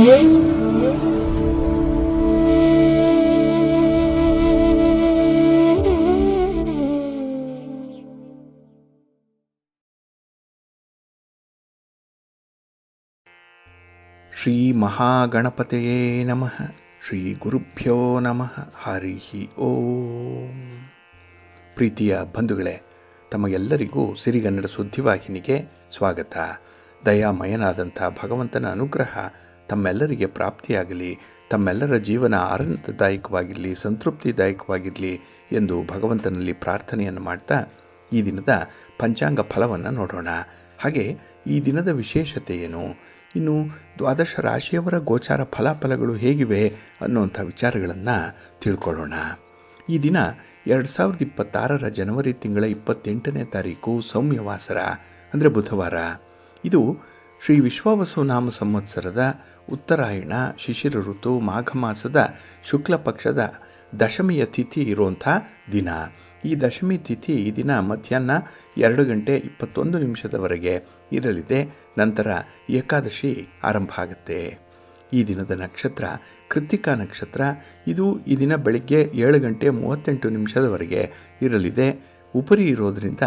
ಶ್ರೀ ಮಹಾಗಣಪತಯೇ ನಮಃ. ಶ್ರೀ ಗುರುಭ್ಯೋ ನಮಃ. ಹರಿ ಓಂ. ಪ್ರೀತಿಯ ಬಂಧುಗಳೇ, ತಮಗೆಲ್ಲರಿಗೂ ಸಿರಿಗನ್ನಡ ಸುದ್ದಿವಾಹಿನಿಗೆ ಸ್ವಾಗತ. ದಯಾಮಯನಾದಂಥ ಭಗವಂತನ ಅನುಗ್ರಹ ತಮ್ಮೆಲ್ಲರಿಗೆ ಪ್ರಾಪ್ತಿಯಾಗಲಿ, ತಮ್ಮೆಲ್ಲರ ಜೀವನ ಆನಂದದಾಯಕವಾಗಿರಲಿ, ಸಂತೃಪ್ತಿದಾಯಕವಾಗಿರಲಿ ಎಂದು ಭಗವಂತನಲ್ಲಿ ಪ್ರಾರ್ಥನೆಯನ್ನು ಮಾಡ್ತಾ ಈ ದಿನದ ಪಂಚಾಂಗ ಫಲವನ್ನು ನೋಡೋಣ. ಹಾಗೆ ಈ ದಿನದ ವಿಶೇಷತೆ ಏನು, ಇನ್ನು ದ್ವಾದಶ ರಾಶಿಯವರ ಗೋಚಾರ ಫಲಾಫಲಗಳು ಹೇಗಿವೆ ಅನ್ನುವಂಥ ವಿಚಾರಗಳನ್ನು ತಿಳ್ಕೊಳ್ಳೋಣ. ಈ ದಿನ 2026 ಜನವರಿ ತಿಂಗಳ 28ನೇ ತಾರೀಕು ಸೌಮ್ಯವಾಸರ, ಅಂದರೆ ಬುಧವಾರ. ಇದು ಶ್ರೀ ವಿಶ್ವಾವಸು ನಾಮ ಸಂವತ್ಸರದ ಉತ್ತರಾಯಣ ಶಿಶಿರ ಋತು ಮಾಘ ಮಾಸದ ಶುಕ್ಲ ಪಕ್ಷದ ದಶಮಿಯ ತಿಥಿ ಇರುವಂಥ ದಿನ. ಈ ದಶಮಿ ತಿಥಿ ಈ ದಿನ ಮಧ್ಯಾಹ್ನ 2:21 ಇರಲಿದೆ. ನಂತರ ಏಕಾದಶಿ ಆರಂಭ ಆಗುತ್ತೆ. ಈ ದಿನದ ನಕ್ಷತ್ರ ಕೃತ್ತಿಕಾ ನಕ್ಷತ್ರ. ಇದು ಈ ದಿನ ಬೆಳಗ್ಗೆ 7:38 ಇರಲಿದೆ. ಉಪರಿ ಇರೋದರಿಂದ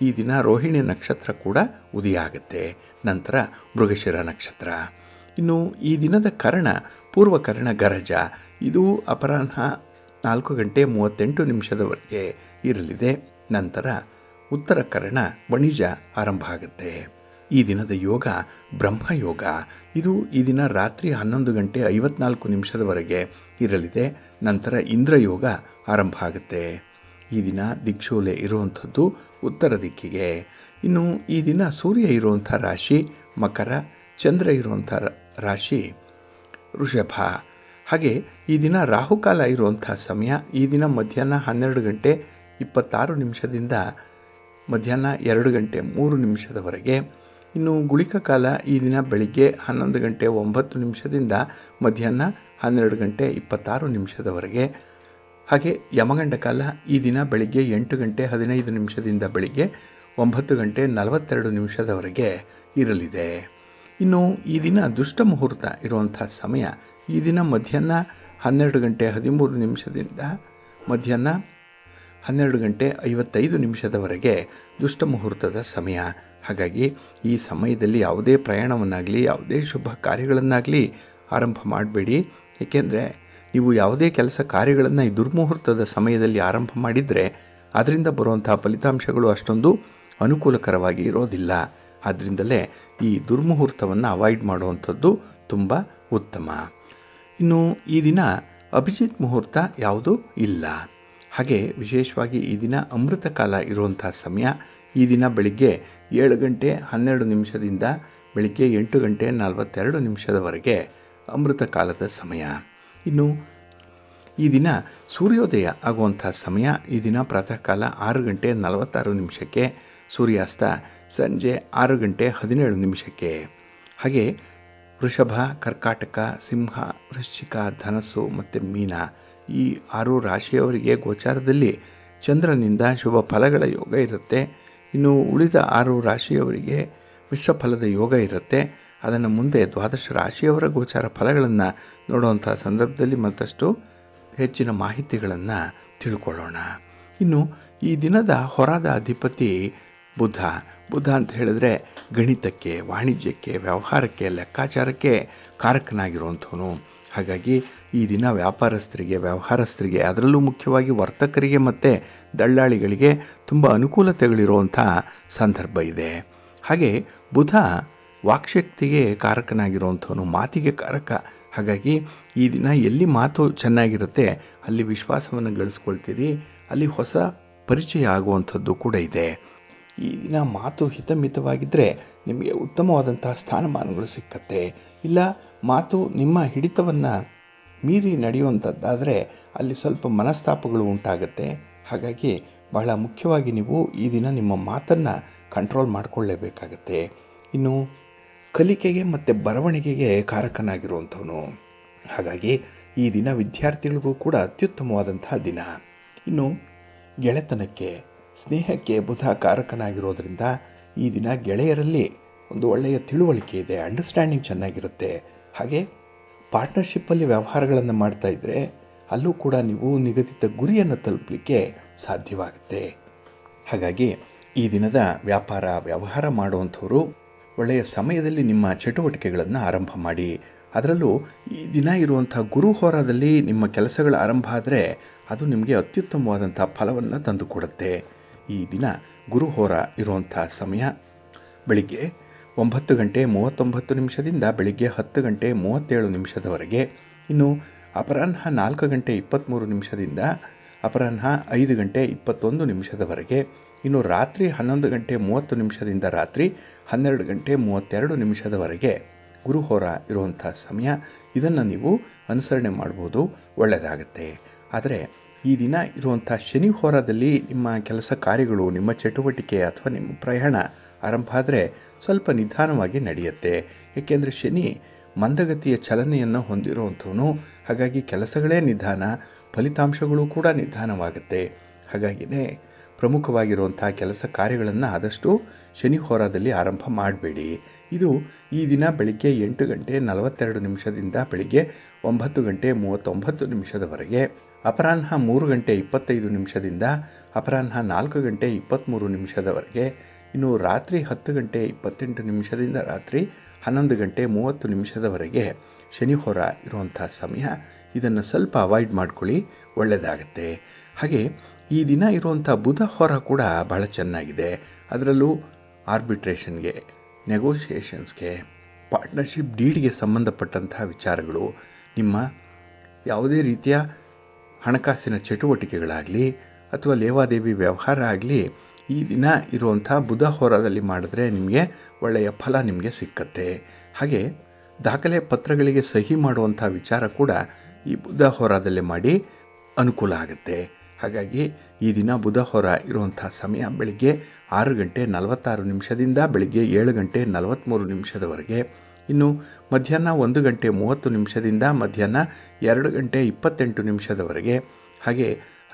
ಈ ದಿನ ರೋಹಿಣಿ ನಕ್ಷತ್ರ ಕೂಡ ಉದಯ ಆಗುತ್ತೆ. ನಂತರ ಮೃಗಶಿರ ನಕ್ಷತ್ರ. ಇನ್ನು ಈ ದಿನದ ಕರ್ಣ ಪೂರ್ವಕರ್ಣ ಗರಜ. ಇದು ಅಪರಾಹ್ನ 4:38 ಇರಲಿದೆ. ನಂತರ ಉತ್ತರ ಕರ್ಣ ವಣಿಜ ಆರಂಭ ಆಗುತ್ತೆ. ಈ ದಿನದ ಯೋಗ ಬ್ರಹ್ಮಯೋಗ. ಇದು ಈ ದಿನ ರಾತ್ರಿ 11:54 ಇರಲಿದೆ. ನಂತರ ಇಂದ್ರಯೋಗ ಆರಂಭ ಆಗುತ್ತೆ. ಈ ದಿನ ದಿಕ್ಷೂಲೆ ಇರುವಂಥದ್ದು ಉತ್ತರ ದಿಕ್ಕಿಗೆ. ಇನ್ನು ಈ ದಿನ ಸೂರ್ಯ ಇರುವಂಥ ರಾಶಿ ಮಕರ, ಚಂದ್ರ ಇರುವಂಥ ರಾಶಿ ವೃಷಭ. ಹಾಗೆ ಈ ದಿನ ರಾಹುಕಾಲ ಇರುವಂಥ ಸಮಯ ಈ ದಿನ ಮಧ್ಯಾಹ್ನ 12:26 ಮಧ್ಯಾಹ್ನ 2:03 ಇನ್ನು ಗುಳಿಕ ಕಾಲ ಈ ದಿನ ಬೆಳಿಗ್ಗೆ 11:09 ಮಧ್ಯಾಹ್ನ 12:26 ಹಾಗೆ ಯಮಗಂಡ ಕಾಲ ಈ ದಿನ ಬೆಳಿಗ್ಗೆ 8:15 ಬೆಳಿಗ್ಗೆ 9:42 ಇರಲಿದೆ. ಇನ್ನು ಈ ದಿನ ದುಷ್ಟ ಮುಹೂರ್ತ ಇರುವಂಥ ಸಮಯ ಈ ದಿನ ಮಧ್ಯಾಹ್ನ 12:13 ಮಧ್ಯಾಹ್ನ 12:55 ದುಷ್ಟ ಮುಹೂರ್ತದ ಸಮಯ. ಹಾಗಾಗಿ ಈ ಸಮಯದಲ್ಲಿ ಯಾವುದೇ ಪ್ರಯಾಣವನ್ನಾಗಲಿ ಯಾವುದೇ ಶುಭ ಕಾರ್ಯಗಳನ್ನಾಗಲಿ ಆರಂಭ ಮಾಡಬೇಡಿ. ಏಕೆಂದರೆ ನೀವು ಯಾವುದೇ ಕೆಲಸ ಕಾರ್ಯಗಳನ್ನು ಈ ದುರ್ಮುಹೂರ್ತದ ಸಮಯದಲ್ಲಿ ಆರಂಭ ಮಾಡಿದರೆ ಅದರಿಂದ ಬರುವಂಥ ಫಲಿತಾಂಶಗಳು ಅಷ್ಟೊಂದು ಅನುಕೂಲಕರವಾಗಿ ಇರೋದಿಲ್ಲ. ಆದ್ದರಿಂದಲೇ ಈ ದುರ್ಮುಹೂರ್ತವನ್ನು ಅವಾಯ್ಡ್ ಮಾಡುವಂಥದ್ದು ತುಂಬ ಉತ್ತಮ. ಇನ್ನು ಈ ದಿನ ಅಭಿಜಿತ್ ಮುಹೂರ್ತ ಯಾವುದೂ ಇಲ್ಲ. ಹಾಗೆ ವಿಶೇಷವಾಗಿ ಈ ದಿನ ಅಮೃತ ಕಾಲ ಇರುವಂಥ ಸಮಯ ಈ ದಿನ ಬೆಳಿಗ್ಗೆ 7:12 ಬೆಳಿಗ್ಗೆ 8:42 ಅಮೃತ ಕಾಲದ ಸಮಯ. ಇನ್ನು ಈ ದಿನ ಸೂರ್ಯೋದಯ ಆಗುವಂಥ ಸಮಯ ಈ ದಿನ ಪ್ರಾತಃ ಕಾಲ 6:46 ಸೂರ್ಯಾಸ್ತ ಸಂಜೆ 6:17 ಹಾಗೆ ವೃಷಭ, ಕರ್ಕಾಟಕ, ಸಿಂಹ, ವೃಶ್ಚಿಕ, ಧನಸ್ಸು ಮತ್ತು ಮೀನ ಈ 6 ರಾಶಿಯವರಿಗೆ ಗೋಚಾರದಲ್ಲಿ ಚಂದ್ರನಿಂದ ಶುಭ ಫಲಗಳ ಯೋಗ ಇರುತ್ತೆ. ಇನ್ನು ಉಳಿದ 6 ರಾಶಿಯವರಿಗೆ ಮಿಶ್ರ ಫಲದ ಯೋಗ ಇರುತ್ತೆ. ಅದನ್ನು ಮುಂದೆ ದ್ವಾದಶ ರಾಶಿಯವರ ಗೋಚಾರ ಫಲಗಳನ್ನು ನೋಡುವಂಥ ಸಂದರ್ಭದಲ್ಲಿ ಮತ್ತಷ್ಟು ಹೆಚ್ಚಿನ ಮಾಹಿತಿಗಳನ್ನು ತಿಳ್ಕೊಳ್ಳೋಣ. ಇನ್ನು ಈ ದಿನದ ಹೊರದ ಅಧಿಪತಿ ಬುಧ. ಬುಧ ಅಂತ ಹೇಳಿದ್ರೆ ಗಣಿತಕ್ಕೆ, ವಾಣಿಜ್ಯಕ್ಕೆ, ವ್ಯವಹಾರಕ್ಕೆ, ಲೆಕ್ಕಾಚಾರಕ್ಕೆ ಕಾರಕನಾಗಿರುವಂಥವನು. ಹಾಗಾಗಿ ಈ ದಿನ ವ್ಯಾಪಾರಸ್ಥರಿಗೆ, ವ್ಯವಹಾರಸ್ಥರಿಗೆ, ಅದರಲ್ಲೂ ಮುಖ್ಯವಾಗಿ ವರ್ತಕರಿಗೆ ಮತ್ತು ದಳ್ಳಾಳಿಗಳಿಗೆ ತುಂಬ ಅನುಕೂಲತೆಗಳಿರುವಂಥ ಸಂದರ್ಭ ಇದೆ. ಹಾಗೆ ಬುಧ ವಾಕ್ಶಕ್ತಿಗೆ ಕಾರಕನಾಗಿರುವಂಥವನು, ಮಾತಿಗೆ ಕಾರಕ. ಹಾಗಾಗಿ ಈ ದಿನ ಎಲ್ಲಿ ಮಾತು ಚೆನ್ನಾಗಿರುತ್ತೆ ಅಲ್ಲಿ ವಿಶ್ವಾಸವನ್ನು ಗಳಿಸ್ಕೊಳ್ತೀರಿ, ಅಲ್ಲಿ ಹೊಸ ಪರಿಚಯ ಆಗುವಂಥದ್ದು ಕೂಡ ಇದೆ. ಈ ದಿನ ಮಾತು ಹಿತಮಿತವಾಗಿದ್ದರೆ ನಿಮಗೆ ಉತ್ತಮವಾದಂತಹ ಸ್ಥಾನಮಾನಗಳು ಸಿಕ್ಕತ್ತೆ. ಇಲ್ಲ ಮಾತು ನಿಮ್ಮ ಹಿಡಿತವನ್ನು ಮೀರಿ ನಡೆಯುವಂಥದ್ದಾದರೆ ಅಲ್ಲಿ ಸ್ವಲ್ಪ ಮನಸ್ತಾಪಗಳು ಉಂಟಾಗುತ್ತೆ. ಹಾಗಾಗಿ ಬಹಳ ಮುಖ್ಯವಾಗಿ ನೀವು ಈ ದಿನ ನಿಮ್ಮ ಮಾತನ್ನು ಕಂಟ್ರೋಲ್ ಮಾಡಿಕೊಳ್ಳೇಬೇಕಾಗತ್ತೆ. ಇನ್ನು ಕಲಿಕೆಗೆ ಮತ್ತು ಬರವಣಿಗೆಗೆ ಕಾರಕನಾಗಿರುವಂಥವನು. ಹಾಗಾಗಿ ಈ ದಿನ ವಿದ್ಯಾರ್ಥಿಗಳಿಗೂ ಕೂಡ ಅತ್ಯುತ್ತಮವಾದಂತಹ ದಿನ. ಇನ್ನು ಗೆಳೆತನಕ್ಕೆ, ಸ್ನೇಹಕ್ಕೆ ಬುಧ ಕಾರಕನಾಗಿರೋದ್ರಿಂದ ಈ ದಿನ ಗೆಳೆಯರಲ್ಲಿ ಒಂದು ಒಳ್ಳೆಯ ತಿಳುವಳಿಕೆ ಇದೆ, ಅಂಡರ್ಸ್ಟ್ಯಾಂಡಿಂಗ್ ಚೆನ್ನಾಗಿರುತ್ತೆ. ಹಾಗೆ ಪಾರ್ಟ್ನರ್ಶಿಪ್ಪಲ್ಲಿ ವ್ಯವಹಾರಗಳನ್ನು ಮಾಡ್ತಾ ಇದ್ದರೆ ಅಲ್ಲೂ ಕೂಡ ನೀವು ನಿಗದಿತ ಗುರಿಯನ್ನು ತಲುಪಲಿಕ್ಕೆ ಸಾಧ್ಯವಾಗುತ್ತೆ. ಹಾಗಾಗಿ ಈ ದಿನದ ವ್ಯಾಪಾರ ವ್ಯವಹಾರ ಮಾಡುವಂಥವರು ಒಳ್ಳೆಯ ಸಮಯದಲ್ಲಿ ನಿಮ್ಮ ಚಟುವಟಿಕೆಗಳನ್ನು ಆರಂಭ ಮಾಡಿ. ಅದರಲ್ಲೂ ಈ ದಿನ ಇರುವಂಥ ಗುರುಹೋರಾದಲ್ಲಿ ನಿಮ್ಮ ಕೆಲಸಗಳ ಆರಂಭ ಆದರೆ ಅದು ನಿಮಗೆ ಅತ್ಯುತ್ತಮವಾದಂಥ ಫಲವನ್ನು ತಂದುಕೊಡುತ್ತೆ. ಈ ದಿನ ಗುರುಹೋರ ಇರುವಂಥ ಸಮಯ ಬೆಳಿಗ್ಗೆ 9:39 ಬೆಳಿಗ್ಗೆ 10:37 ಇನ್ನು ಅಪರಾಹ್ನ 4:23 ಅಪರಾಹ್ನ 5:21 ಇನ್ನು ರಾತ್ರಿ 11:30 ರಾತ್ರಿ 12:32 ಗುರುಹೋರ ಇರುವಂಥ ಸಮಯ. ಇದನ್ನು ನೀವು ಅನುಸರಣೆ ಮಾಡ್ಬೋದು, ಒಳ್ಳೆಯದಾಗತ್ತೆ. ಆದರೆ ಈ ದಿನ ಇರುವಂಥ ಶನಿ ಹೋರಾದಲ್ಲಿ ನಿಮ್ಮ ಕೆಲಸ ಕಾರ್ಯಗಳು, ನಿಮ್ಮ ಚಟುವಟಿಕೆ ಅಥವಾ ನಿಮ್ಮ ಪ್ರಯಾಣ ಆರಂಭ ಆದರೆ ಸ್ವಲ್ಪ ನಿಧಾನವಾಗಿ ನಡೆಯುತ್ತೆ. ಏಕೆಂದರೆ ಶನಿ ಮಂದಗತಿಯ ಚಲನೆಯನ್ನು ಹೊಂದಿರುವಂಥವನು. ಹಾಗಾಗಿ ಕೆಲಸಗಳೇ ನಿಧಾನ, ಫಲಿತಾಂಶಗಳು ಕೂಡ ನಿಧಾನವಾಗುತ್ತೆ. ಹಾಗಾಗಿಯೇ ಪ್ರಮುಖವಾಗಿರುವಂಥ ಕೆಲಸ ಕಾರ್ಯಗಳನ್ನು ಆದಷ್ಟು ಶನಿ ಹೋರಾದಲ್ಲಿ ಆರಂಭ ಮಾಡಬೇಡಿ. ಇದು ಈ ದಿನ ಬೆಳಿಗ್ಗೆ 8:42 ಬೆಳಿಗ್ಗೆ 9:39 ಅಪರಾಹ್ನ 3:25 ಅಪರಾಹ್ನ 4:23 ಇನ್ನು ರಾತ್ರಿ 10:28 ರಾತ್ರಿ 11:30 ಶನಿ ಹೋರ ಇರುವಂಥ ಸಮಯ. ಇದನ್ನು ಸ್ವಲ್ಪ ಅವಾಯ್ಡ್ ಮಾಡ್ಕೊಳ್ಳಿ, ಒಳ್ಳೆಯದಾಗತ್ತೆ. ಹಾಗೆ ಈ ದಿನ ಇರುವಂಥ ಬುಧ ಹೋರ ಕೂಡ ಬಹಳ ಚೆನ್ನಾಗಿದೆ. ಅದರಲ್ಲೂ ಆರ್ಬಿಟ್ರೇಷನ್ಗೆ, ನೆಗೋಷಿಯೇಷನ್ಸ್ಗೆ, ಪಾರ್ಟ್ನರ್ಶಿಪ್ ಡೀಡ್ಗೆ ಸಂಬಂಧಪಟ್ಟಂತಹ ವಿಚಾರಗಳು, ನಿಮ್ಮ ಯಾವುದೇ ರೀತಿಯ ಹಣಕಾಸಿನ ಚಟುವಟಿಕೆಗಳಾಗಲಿ ಅಥವಾ ಲೇವಾದೇವಿ ವ್ಯವಹಾರ ಆಗಲಿ ಈ ದಿನ ಇರುವಂಥ ಬುಧ ಹೋರಾದಲ್ಲಿ ಮಾಡಿದ್ರೆ ನಿಮಗೆ ಒಳ್ಳೆಯ ಫಲ ನಿಮಗೆ ಸಿಕ್ಕತ್ತೆ. ಹಾಗೆ ದಾಖಲೆ ಪತ್ರಗಳಿಗೆ ಸಹಿ ಮಾಡುವಂಥ ವಿಚಾರ ಕೂಡ ಈ ಬುಧ ಹೋರಾದಲ್ಲೇ ಮಾಡಿ ಅನುಕೂಲ ಆಗುತ್ತೆ. ಹಾಗಾಗಿ ಈ ದಿನ ಬುಧ ಹೋರ ಇರುವಂಥ ಸಮಯ ಬೆಳಿಗ್ಗೆ 6:46 ಬೆಳಿಗ್ಗೆ 7:43 ಇನ್ನು ಮಧ್ಯಾಹ್ನ 1:30 ಮಧ್ಯಾಹ್ನ 2:28 ಹಾಗೆ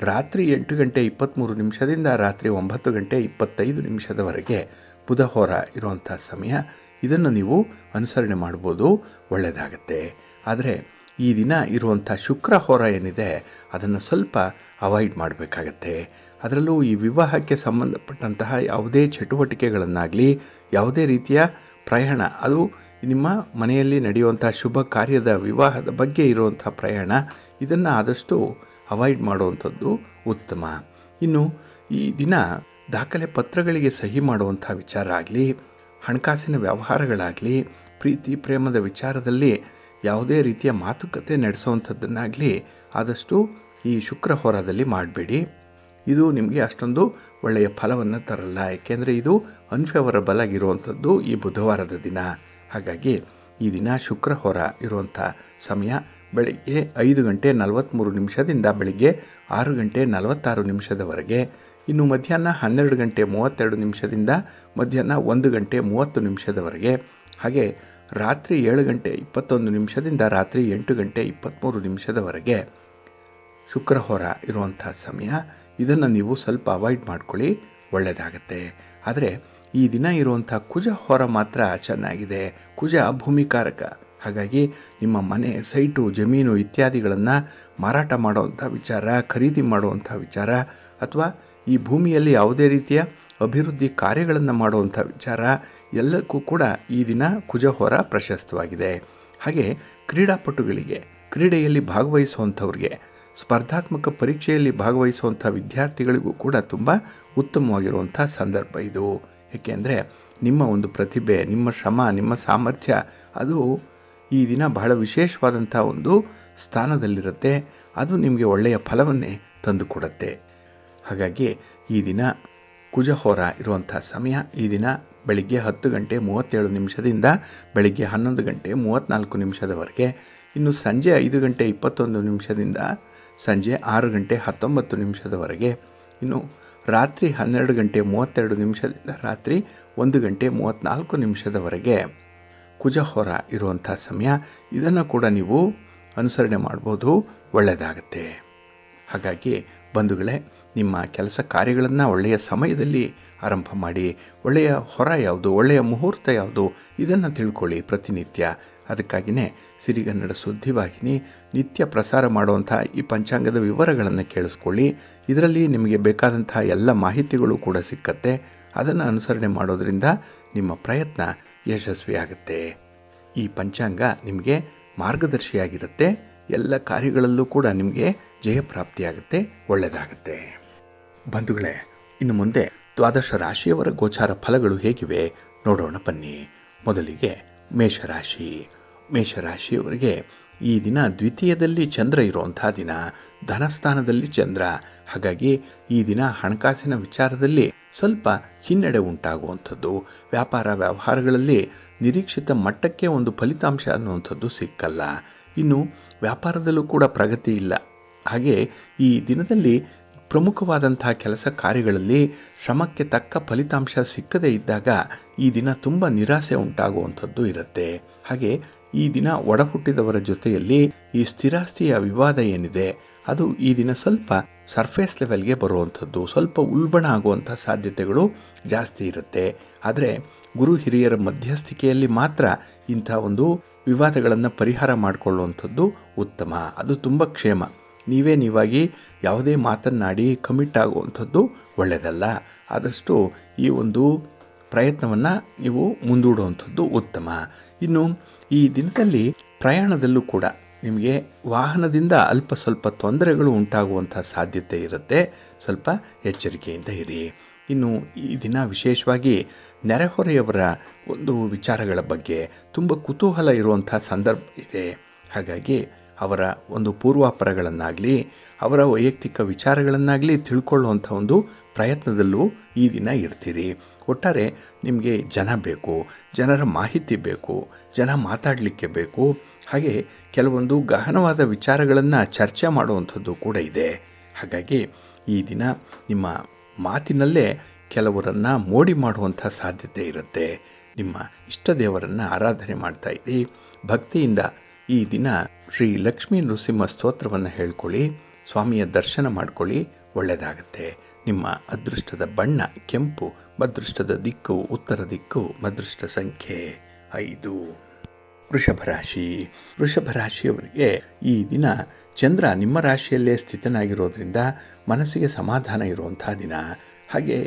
ರಾತ್ರಿ 8:23 ರಾತ್ರಿ 9:25 ಬುಧ ಹೋರ ಇರುವಂಥ ಸಮಯ. ಇದನ್ನು ನೀವು ಅನುಸರಣೆ ಮಾಡ್ಬೋದು, ಒಳ್ಳೆಯದಾಗತ್ತೆ. ಆದರೆ ಈ ದಿನ ಇರುವಂಥ ಶುಕ್ರ ಹೋರ ಏನಿದೆ ಅದನ್ನು ಸ್ವಲ್ಪ ಅವಾಯ್ಡ್ ಮಾಡಬೇಕಾಗತ್ತೆ. ಅದರಲ್ಲೂ ಈ ವಿವಾಹಕ್ಕೆ ಸಂಬಂಧಪಟ್ಟಂತಹ ಯಾವುದೇ ಚಟುವಟಿಕೆಗಳನ್ನಾಗಲಿ, ಯಾವುದೇ ರೀತಿಯ ಪ್ರಯಾಣ, ಅದು ನಿಮ್ಮ ಮನೆಯಲ್ಲಿ ನಡೆಯುವಂಥ ಶುಭ ಕಾರ್ಯದ ವಿವಾಹದ ಬಗ್ಗೆ ಇರುವಂಥ ಪ್ರಯಾಣ, ಇದನ್ನು ಆದಷ್ಟು ಅವಾಯ್ಡ್ ಮಾಡುವಂಥದ್ದು ಉತ್ತಮ. ಇನ್ನು ಈ ದಿನ ದಾಖಲೆ ಪತ್ರಗಳಿಗೆ ಸಹಿ ಮಾಡುವಂಥ ವಿಚಾರ ಆಗಲಿ, ಹಣಕಾಸಿನ ವ್ಯವಹಾರಗಳಾಗಲಿ, ಪ್ರೀತಿ ಪ್ರೇಮದ ವಿಚಾರದಲ್ಲಿ ಯಾವುದೇ ರೀತಿಯ ಮಾತುಕತೆ ನಡೆಸುವಂಥದ್ದನ್ನಾಗಲಿ ಆದಷ್ಟು ಈ ಶುಕ್ರ ಹೋರಾದಲ್ಲಿ ಮಾಡಬೇಡಿ. ಇದು ನಿಮಗೆ ಅಷ್ಟೊಂದು ಒಳ್ಳೆಯ ಫಲವನ್ನು ತರಲ್ಲ. ಏಕೆಂದರೆ ಇದು ಅನ್ಫೇವರಬಲ್ ಆಗಿರುವಂಥದ್ದು ಈ ಬುಧವಾರದ ದಿನ. ಹಾಗಾಗಿ ಈ ದಿನ ಶುಕ್ರ ಹೋರ ಇರುವಂಥ ಸಮಯ ಬೆಳಗ್ಗೆ 5:43 ಬೆಳಿಗ್ಗೆ 6:46 ಇನ್ನು ಮಧ್ಯಾಹ್ನ 12:32 ಮಧ್ಯಾಹ್ನ 1:30 ಹಾಗೆ ರಾತ್ರಿ 7:21 ರಾತ್ರಿ 8:23 ಶುಕ್ರ ಹೋರ ಇರುವಂಥ ಸಮಯ. ಇದನ್ನು ನೀವು ಸ್ವಲ್ಪ ಅವಾಯ್ಡ್ ಮಾಡ್ಕೊಳ್ಳಿ, ಒಳ್ಳೆಯದಾಗತ್ತೆ. ಆದರೆ ಈ ದಿನ ಇರುವಂಥ ಕುಜ ಹೋರ ಮಾತ್ರ ಚೆನ್ನಾಗಿದೆ. ಕುಜ ಭೂಮಿಕಾರಕ. ಹಾಗಾಗಿ ನಿಮ್ಮ ಮನೆ, ಸೈಟು, ಜಮೀನು ಇತ್ಯಾದಿಗಳನ್ನು ಮಾರಾಟ ಮಾಡುವಂಥ ವಿಚಾರ, ಖರೀದಿ ಮಾಡುವಂಥ ವಿಚಾರ ಅಥವಾ ಈ ಭೂಮಿಯಲ್ಲಿ ಯಾವುದೇ ರೀತಿಯ ಅಭಿವೃದ್ಧಿ ಕಾರ್ಯಗಳನ್ನು ಮಾಡುವಂಥ ವಿಚಾರ ಎಲ್ಲಕ್ಕೂ ಕೂಡ ಈ ದಿನ ಕುಜ ಹೋರ ಪ್ರಶಸ್ತವಾಗಿದೆ. ಹಾಗೆ ಕ್ರೀಡಾಪಟುಗಳಿಗೆ, ಕ್ರೀಡೆಯಲ್ಲಿ ಭಾಗವಹಿಸುವಂಥವ್ರಿಗೆ, ಸ್ಪರ್ಧಾತ್ಮಕ ಪರೀಕ್ಷೆಯಲ್ಲಿ ಭಾಗವಹಿಸುವಂಥ ವಿದ್ಯಾರ್ಥಿಗಳಿಗೂ ಕೂಡ ತುಂಬ ಉತ್ತಮವಾಗಿರುವಂಥ ಸಂದರ್ಭ ಇದು. ಏಕೆಂದರೆ ನಿಮ್ಮ ಒಂದು ಪ್ರತಿಭೆ, ನಿಮ್ಮ ಶ್ರಮ, ನಿಮ್ಮ ಸಾಮರ್ಥ್ಯ ಅದು ಈ ದಿನ ಬಹಳ ವಿಶೇಷವಾದಂಥ ಒಂದು ಸ್ಥಾನದಲ್ಲಿರುತ್ತೆ. ಅದು ನಿಮಗೆ ಒಳ್ಳೆಯ ಫಲವನ್ನೇ ತಂದುಕೊಡುತ್ತೆ. ಹಾಗಾಗಿ ಈ ದಿನ ಕುಜ ಹೋರ ಇರುವಂಥ ಸಮಯ ಈ ದಿನ ಬೆಳಿಗ್ಗೆ 10:37 ಬೆಳಿಗ್ಗೆ 11:34 ಇನ್ನು ಸಂಜೆ 5:21 ಸಂಜೆ 6:19 ಇನ್ನು ರಾತ್ರಿ 12:32 ರಾತ್ರಿ 1:34 ಕುಜ ಹೋರ ಇರುವಂಥ ಸಮಯ. ಇದನ್ನು ಕೂಡ ನೀವು ಅನುಸರಣೆ ಮಾಡ್ಬೋದು, ಒಳ್ಳೆಯದಾಗತ್ತೆ. ಹಾಗಾಗಿ ಬಂಧುಗಳೇ, ನಿಮ್ಮ ಕೆಲಸ ಕಾರ್ಯಗಳನ್ನು ಒಳ್ಳೆಯ ಸಮಯದಲ್ಲಿ ಆರಂಭ ಮಾಡಿ. ಒಳ್ಳೆಯ ಹೊರ ಯಾವುದು, ಒಳ್ಳೆಯ ಮುಹೂರ್ತ ಯಾವುದು, ಇದನ್ನು ತಿಳ್ಕೊಳ್ಳಿ ಪ್ರತಿನಿತ್ಯ. ಅದಕ್ಕಾಗಿಯೇ ಸಿರಿಗನ್ನಡ ಸುದ್ದಿವಾಹಿನಿ ನಿತ್ಯ ಪ್ರಸಾರ ಮಾಡುವಂಥ ಈ ಪಂಚಾಂಗದ ವಿವರಗಳನ್ನು ಕೇಳಿಸ್ಕೊಳ್ಳಿ. ಇದರಲ್ಲಿ ನಿಮಗೆ ಬೇಕಾದಂತಹ ಎಲ್ಲ ಮಾಹಿತಿಗಳು ಕೂಡ ಸಿಕ್ಕತ್ತೆ. ಅದನ್ನು ಅನುಸರಣೆ ಮಾಡೋದರಿಂದ ನಿಮ್ಮ ಪ್ರಯತ್ನ ಯಶಸ್ವಿಯಾಗುತ್ತೆ. ಈ ಪಂಚಾಂಗ ನಿಮಗೆ ಮಾರ್ಗದರ್ಶಿಯಾಗಿರುತ್ತೆ. ಎಲ್ಲ ಕಾರ್ಯಗಳಲ್ಲೂ ಕೂಡ ನಿಮಗೆ ಜಯಪ್ರಾಪ್ತಿಯಾಗುತ್ತೆ, ಒಳ್ಳೆಯದಾಗುತ್ತೆ. ಬಂಧುಗಳೇ, ಇನ್ನು ಮುಂದೆ ದ್ವಾದಶ ರಾಶಿಯವರ ಗೋಚಾರ ಫಲಗಳು ಹೇಗಿವೆ ನೋಡೋಣ ಬನ್ನಿ. ಮೊದಲಿಗೆ ಮೇಷರಾಶಿ. ಮೇಷರಾಶಿಯವರಿಗೆ ಈ ದಿನ ದ್ವಿತೀಯದಲ್ಲಿ ಚಂದ್ರ ಇರುವಂಥ ದಿನ, ಧನಸ್ಥಾನದಲ್ಲಿ ಚಂದ್ರ. ಹಾಗಾಗಿ ಈ ದಿನ ಹಣಕಾಸಿನ ವಿಚಾರದಲ್ಲಿ ಸ್ವಲ್ಪ ಹಿನ್ನಡೆ ಉಂಟಾಗುವಂಥದ್ದು. ವ್ಯಾಪಾರ ವ್ಯವಹಾರಗಳಲ್ಲಿ ನಿರೀಕ್ಷಿತ ಮಟ್ಟಕ್ಕೆ ಒಂದು ಫಲಿತಾಂಶ ಅನ್ನುವಂಥದ್ದು ಸಿಕ್ಕಲ್ಲ. ಇನ್ನು ವ್ಯಾಪಾರದಲ್ಲೂ ಕೂಡ ಪ್ರಗತಿ ಇಲ್ಲ. ಹಾಗೆ ಈ ದಿನದಲ್ಲಿ ಪ್ರಮುಖವಾದಂತಹ ಕೆಲಸ ಕಾರ್ಯಗಳಲ್ಲಿ ಶ್ರಮಕ್ಕೆ ತಕ್ಕ ಫಲಿತಾಂಶ ಸಿಕ್ಕದೇ ಇದ್ದಾಗ ಈ ದಿನ ತುಂಬ ನಿರಾಸೆ ಉಂಟಾಗುವಂಥದ್ದು ಇರುತ್ತೆ. ಹಾಗೆ ಈ ದಿನ ಒಡಹುಟ್ಟಿದವರ ಜೊತೆಯಲ್ಲಿ ಈ ಸ್ಥಿರಾಸ್ತಿಯ ವಿವಾದ ಏನಿದೆ ಅದು ಈ ದಿನ ಸ್ವಲ್ಪ ಸರ್ಫೇಸ್ ಲೆವೆಲ್ಗೆ ಬರುವಂಥದ್ದು, ಸ್ವಲ್ಪ ಉಲ್ಬಣ ಆಗುವಂಥ ಸಾಧ್ಯತೆಗಳು ಜಾಸ್ತಿ ಇರುತ್ತೆ. ಆದರೆ ಗುರು ಹಿರಿಯರ ಮಧ್ಯಸ್ಥಿಕೆಯಲ್ಲಿ ಮಾತ್ರ ಇಂಥ ಒಂದು ವಿವಾದಗಳನ್ನು ಪರಿಹಾರ ಮಾಡಿಕೊಳ್ಳುವಂಥದ್ದು ಉತ್ತಮ. ಅದು ತುಂಬ ಕ್ಷೇಮ. ನೀವಾಗಿ ಯಾವುದೇ ಮಾತನ್ನಾಡಿ ಕಮಿಟ್ ಆಗುವಂಥದ್ದು ಒಳ್ಳೆಯದಲ್ಲ. ಆದಷ್ಟು ಈ ಒಂದು ಪ್ರಯತ್ನವನ್ನು ನೀವು ಮುಂದೂಡುವಂಥದ್ದು ಉತ್ತಮ. ಇನ್ನು ಈ ದಿನದಲ್ಲಿ ಪ್ರಯಾಣದಲ್ಲೂ ಕೂಡ ನಿಮಗೆ ವಾಹನದಿಂದ ಅಲ್ಪ ಸ್ವಲ್ಪ ತೊಂದರೆಗಳು ಉಂಟಾಗುವಂಥ ಸಾಧ್ಯತೆ ಇರುತ್ತೆ. ಸ್ವಲ್ಪ ಎಚ್ಚರಿಕೆಯಿಂದ ಇರಿ. ಇನ್ನು ಈ ದಿನ ವಿಶೇಷವಾಗಿ ನೆರೆಹೊರೆಯವರ ಒಂದು ವಿಚಾರಗಳ ಬಗ್ಗೆ ತುಂಬ ಕುತೂಹಲ ಇರುವಂಥ ಸಂದರ್ಭ ಇದೆ. ಹಾಗಾಗಿ ಅವರ ಒಂದು ಪೂರ್ವಾಪರಗಳನ್ನಾಗಲಿ ಅವರ ವೈಯಕ್ತಿಕ ವಿಚಾರಗಳನ್ನಾಗಲಿ ತಿಳ್ಕೊಳ್ಳುವಂಥ ಒಂದು ಪ್ರಯತ್ನದಲ್ಲೂ ಈ ದಿನ ಇರ್ತೀರಿ. ಒಟ್ಟಾರೆ ನಿಮಗೆ ಜನ ಬೇಕು, ಜನರ ಮಾಹಿತಿ ಬೇಕು, ಜನ ಮಾತಾಡಲಿಕ್ಕೆ ಬೇಕು. ಹಾಗೆ ಕೆಲವೊಂದು ಗಹನವಾದ ವಿಚಾರಗಳನ್ನು ಚರ್ಚೆ ಮಾಡುವಂಥದ್ದು ಕೂಡ ಇದೆ. ಹಾಗಾಗಿ ಈ ದಿನ ನಿಮ್ಮ ಮಾತಿನಲ್ಲೇ ಕೆಲವರನ್ನು ಮೋಡಿ ಮಾಡುವಂಥ ಸಾಧ್ಯತೆ ಇರುತ್ತೆ. ನಿಮ್ಮ ಇಷ್ಟ ದೇವರನ್ನು ಆರಾಧನೆ ಮಾಡ್ತಾ ಇರಿ. ಭಕ್ತಿಯಿಂದ ಈ ದಿನ ಶ್ರೀ ಲಕ್ಷ್ಮೀ ನೃಸಿಂಹ ಸ್ತೋತ್ರವನ್ನು ಹೇಳ್ಕೊಳ್ಳಿ, ಸ್ವಾಮಿಯ ದರ್ಶನ ಮಾಡ್ಕೊಳ್ಳಿ, ಒಳ್ಳೆಯದಾಗತ್ತೆ. ನಿಮ್ಮ ಅದೃಷ್ಟದ ಬಣ್ಣ ಕೆಂಪು, ಅದೃಷ್ಟದ ದಿಕ್ಕು ಉತ್ತರ ದಿಕ್ಕು, ಅದೃಷ್ಟ ಸಂಖ್ಯೆ 5. ವೃಷಭ ರಾಶಿ. ವೃಷಭ ರಾಶಿಯವರಿಗೆ ಈ ದಿನ ಚಂದ್ರ ನಿಮ್ಮ ರಾಶಿಯಲ್ಲೇ ಸ್ಥಿತನಾಗಿರೋದ್ರಿಂದ ಮನಸ್ಸಿಗೆ ಸಮಾಧಾನ ಇರುವಂಥ ದಿನ. ಹಾಗೆ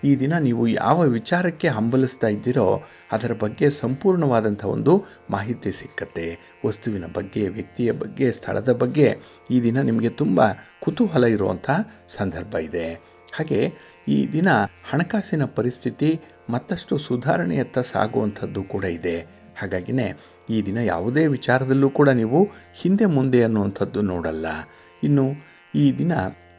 ಈ ದಿನ ನೀವು ಯಾವ ವಿಚಾರಕ್ಕೆ ಹಂಬಲಿಸ್ತಾ ಇದ್ದೀರೋ ಅದರ ಬಗ್ಗೆ ಸಂಪೂರ್ಣವಾದಂಥ ಒಂದು ಮಾಹಿತಿ ಸಿಕ್ಕತ್ತೆ. ವಸ್ತುವಿನ ಬಗ್ಗೆ, ವ್ಯಕ್ತಿಯ ಬಗ್ಗೆ, ಸ್ಥಳದ ಬಗ್ಗೆ ಈ ದಿನ ನಿಮಗೆ ತುಂಬ ಕುತೂಹಲ ಇರುವಂಥ ಸಂದರ್ಭ ಇದೆ. ಹಾಗೆ ಈ ದಿನ ಹಣಕಾಸಿನ ಪರಿಸ್ಥಿತಿ ಮತ್ತಷ್ಟು ಸುಧಾರಣೆಯತ್ತ ಸಾಗುವಂಥದ್ದು ಕೂಡ ಇದೆ. ಹಾಗಾಗಿನೇ ಈ ದಿನ ಯಾವುದೇ ವಿಚಾರದಲ್ಲೂ ಕೂಡ ನೀವು ಹಿಂದೆ ಮುಂದೆ ಅನ್ನುವಂಥದ್ದು ನೋಡಲ್ಲ. ಇನ್ನು ಈ ದಿನ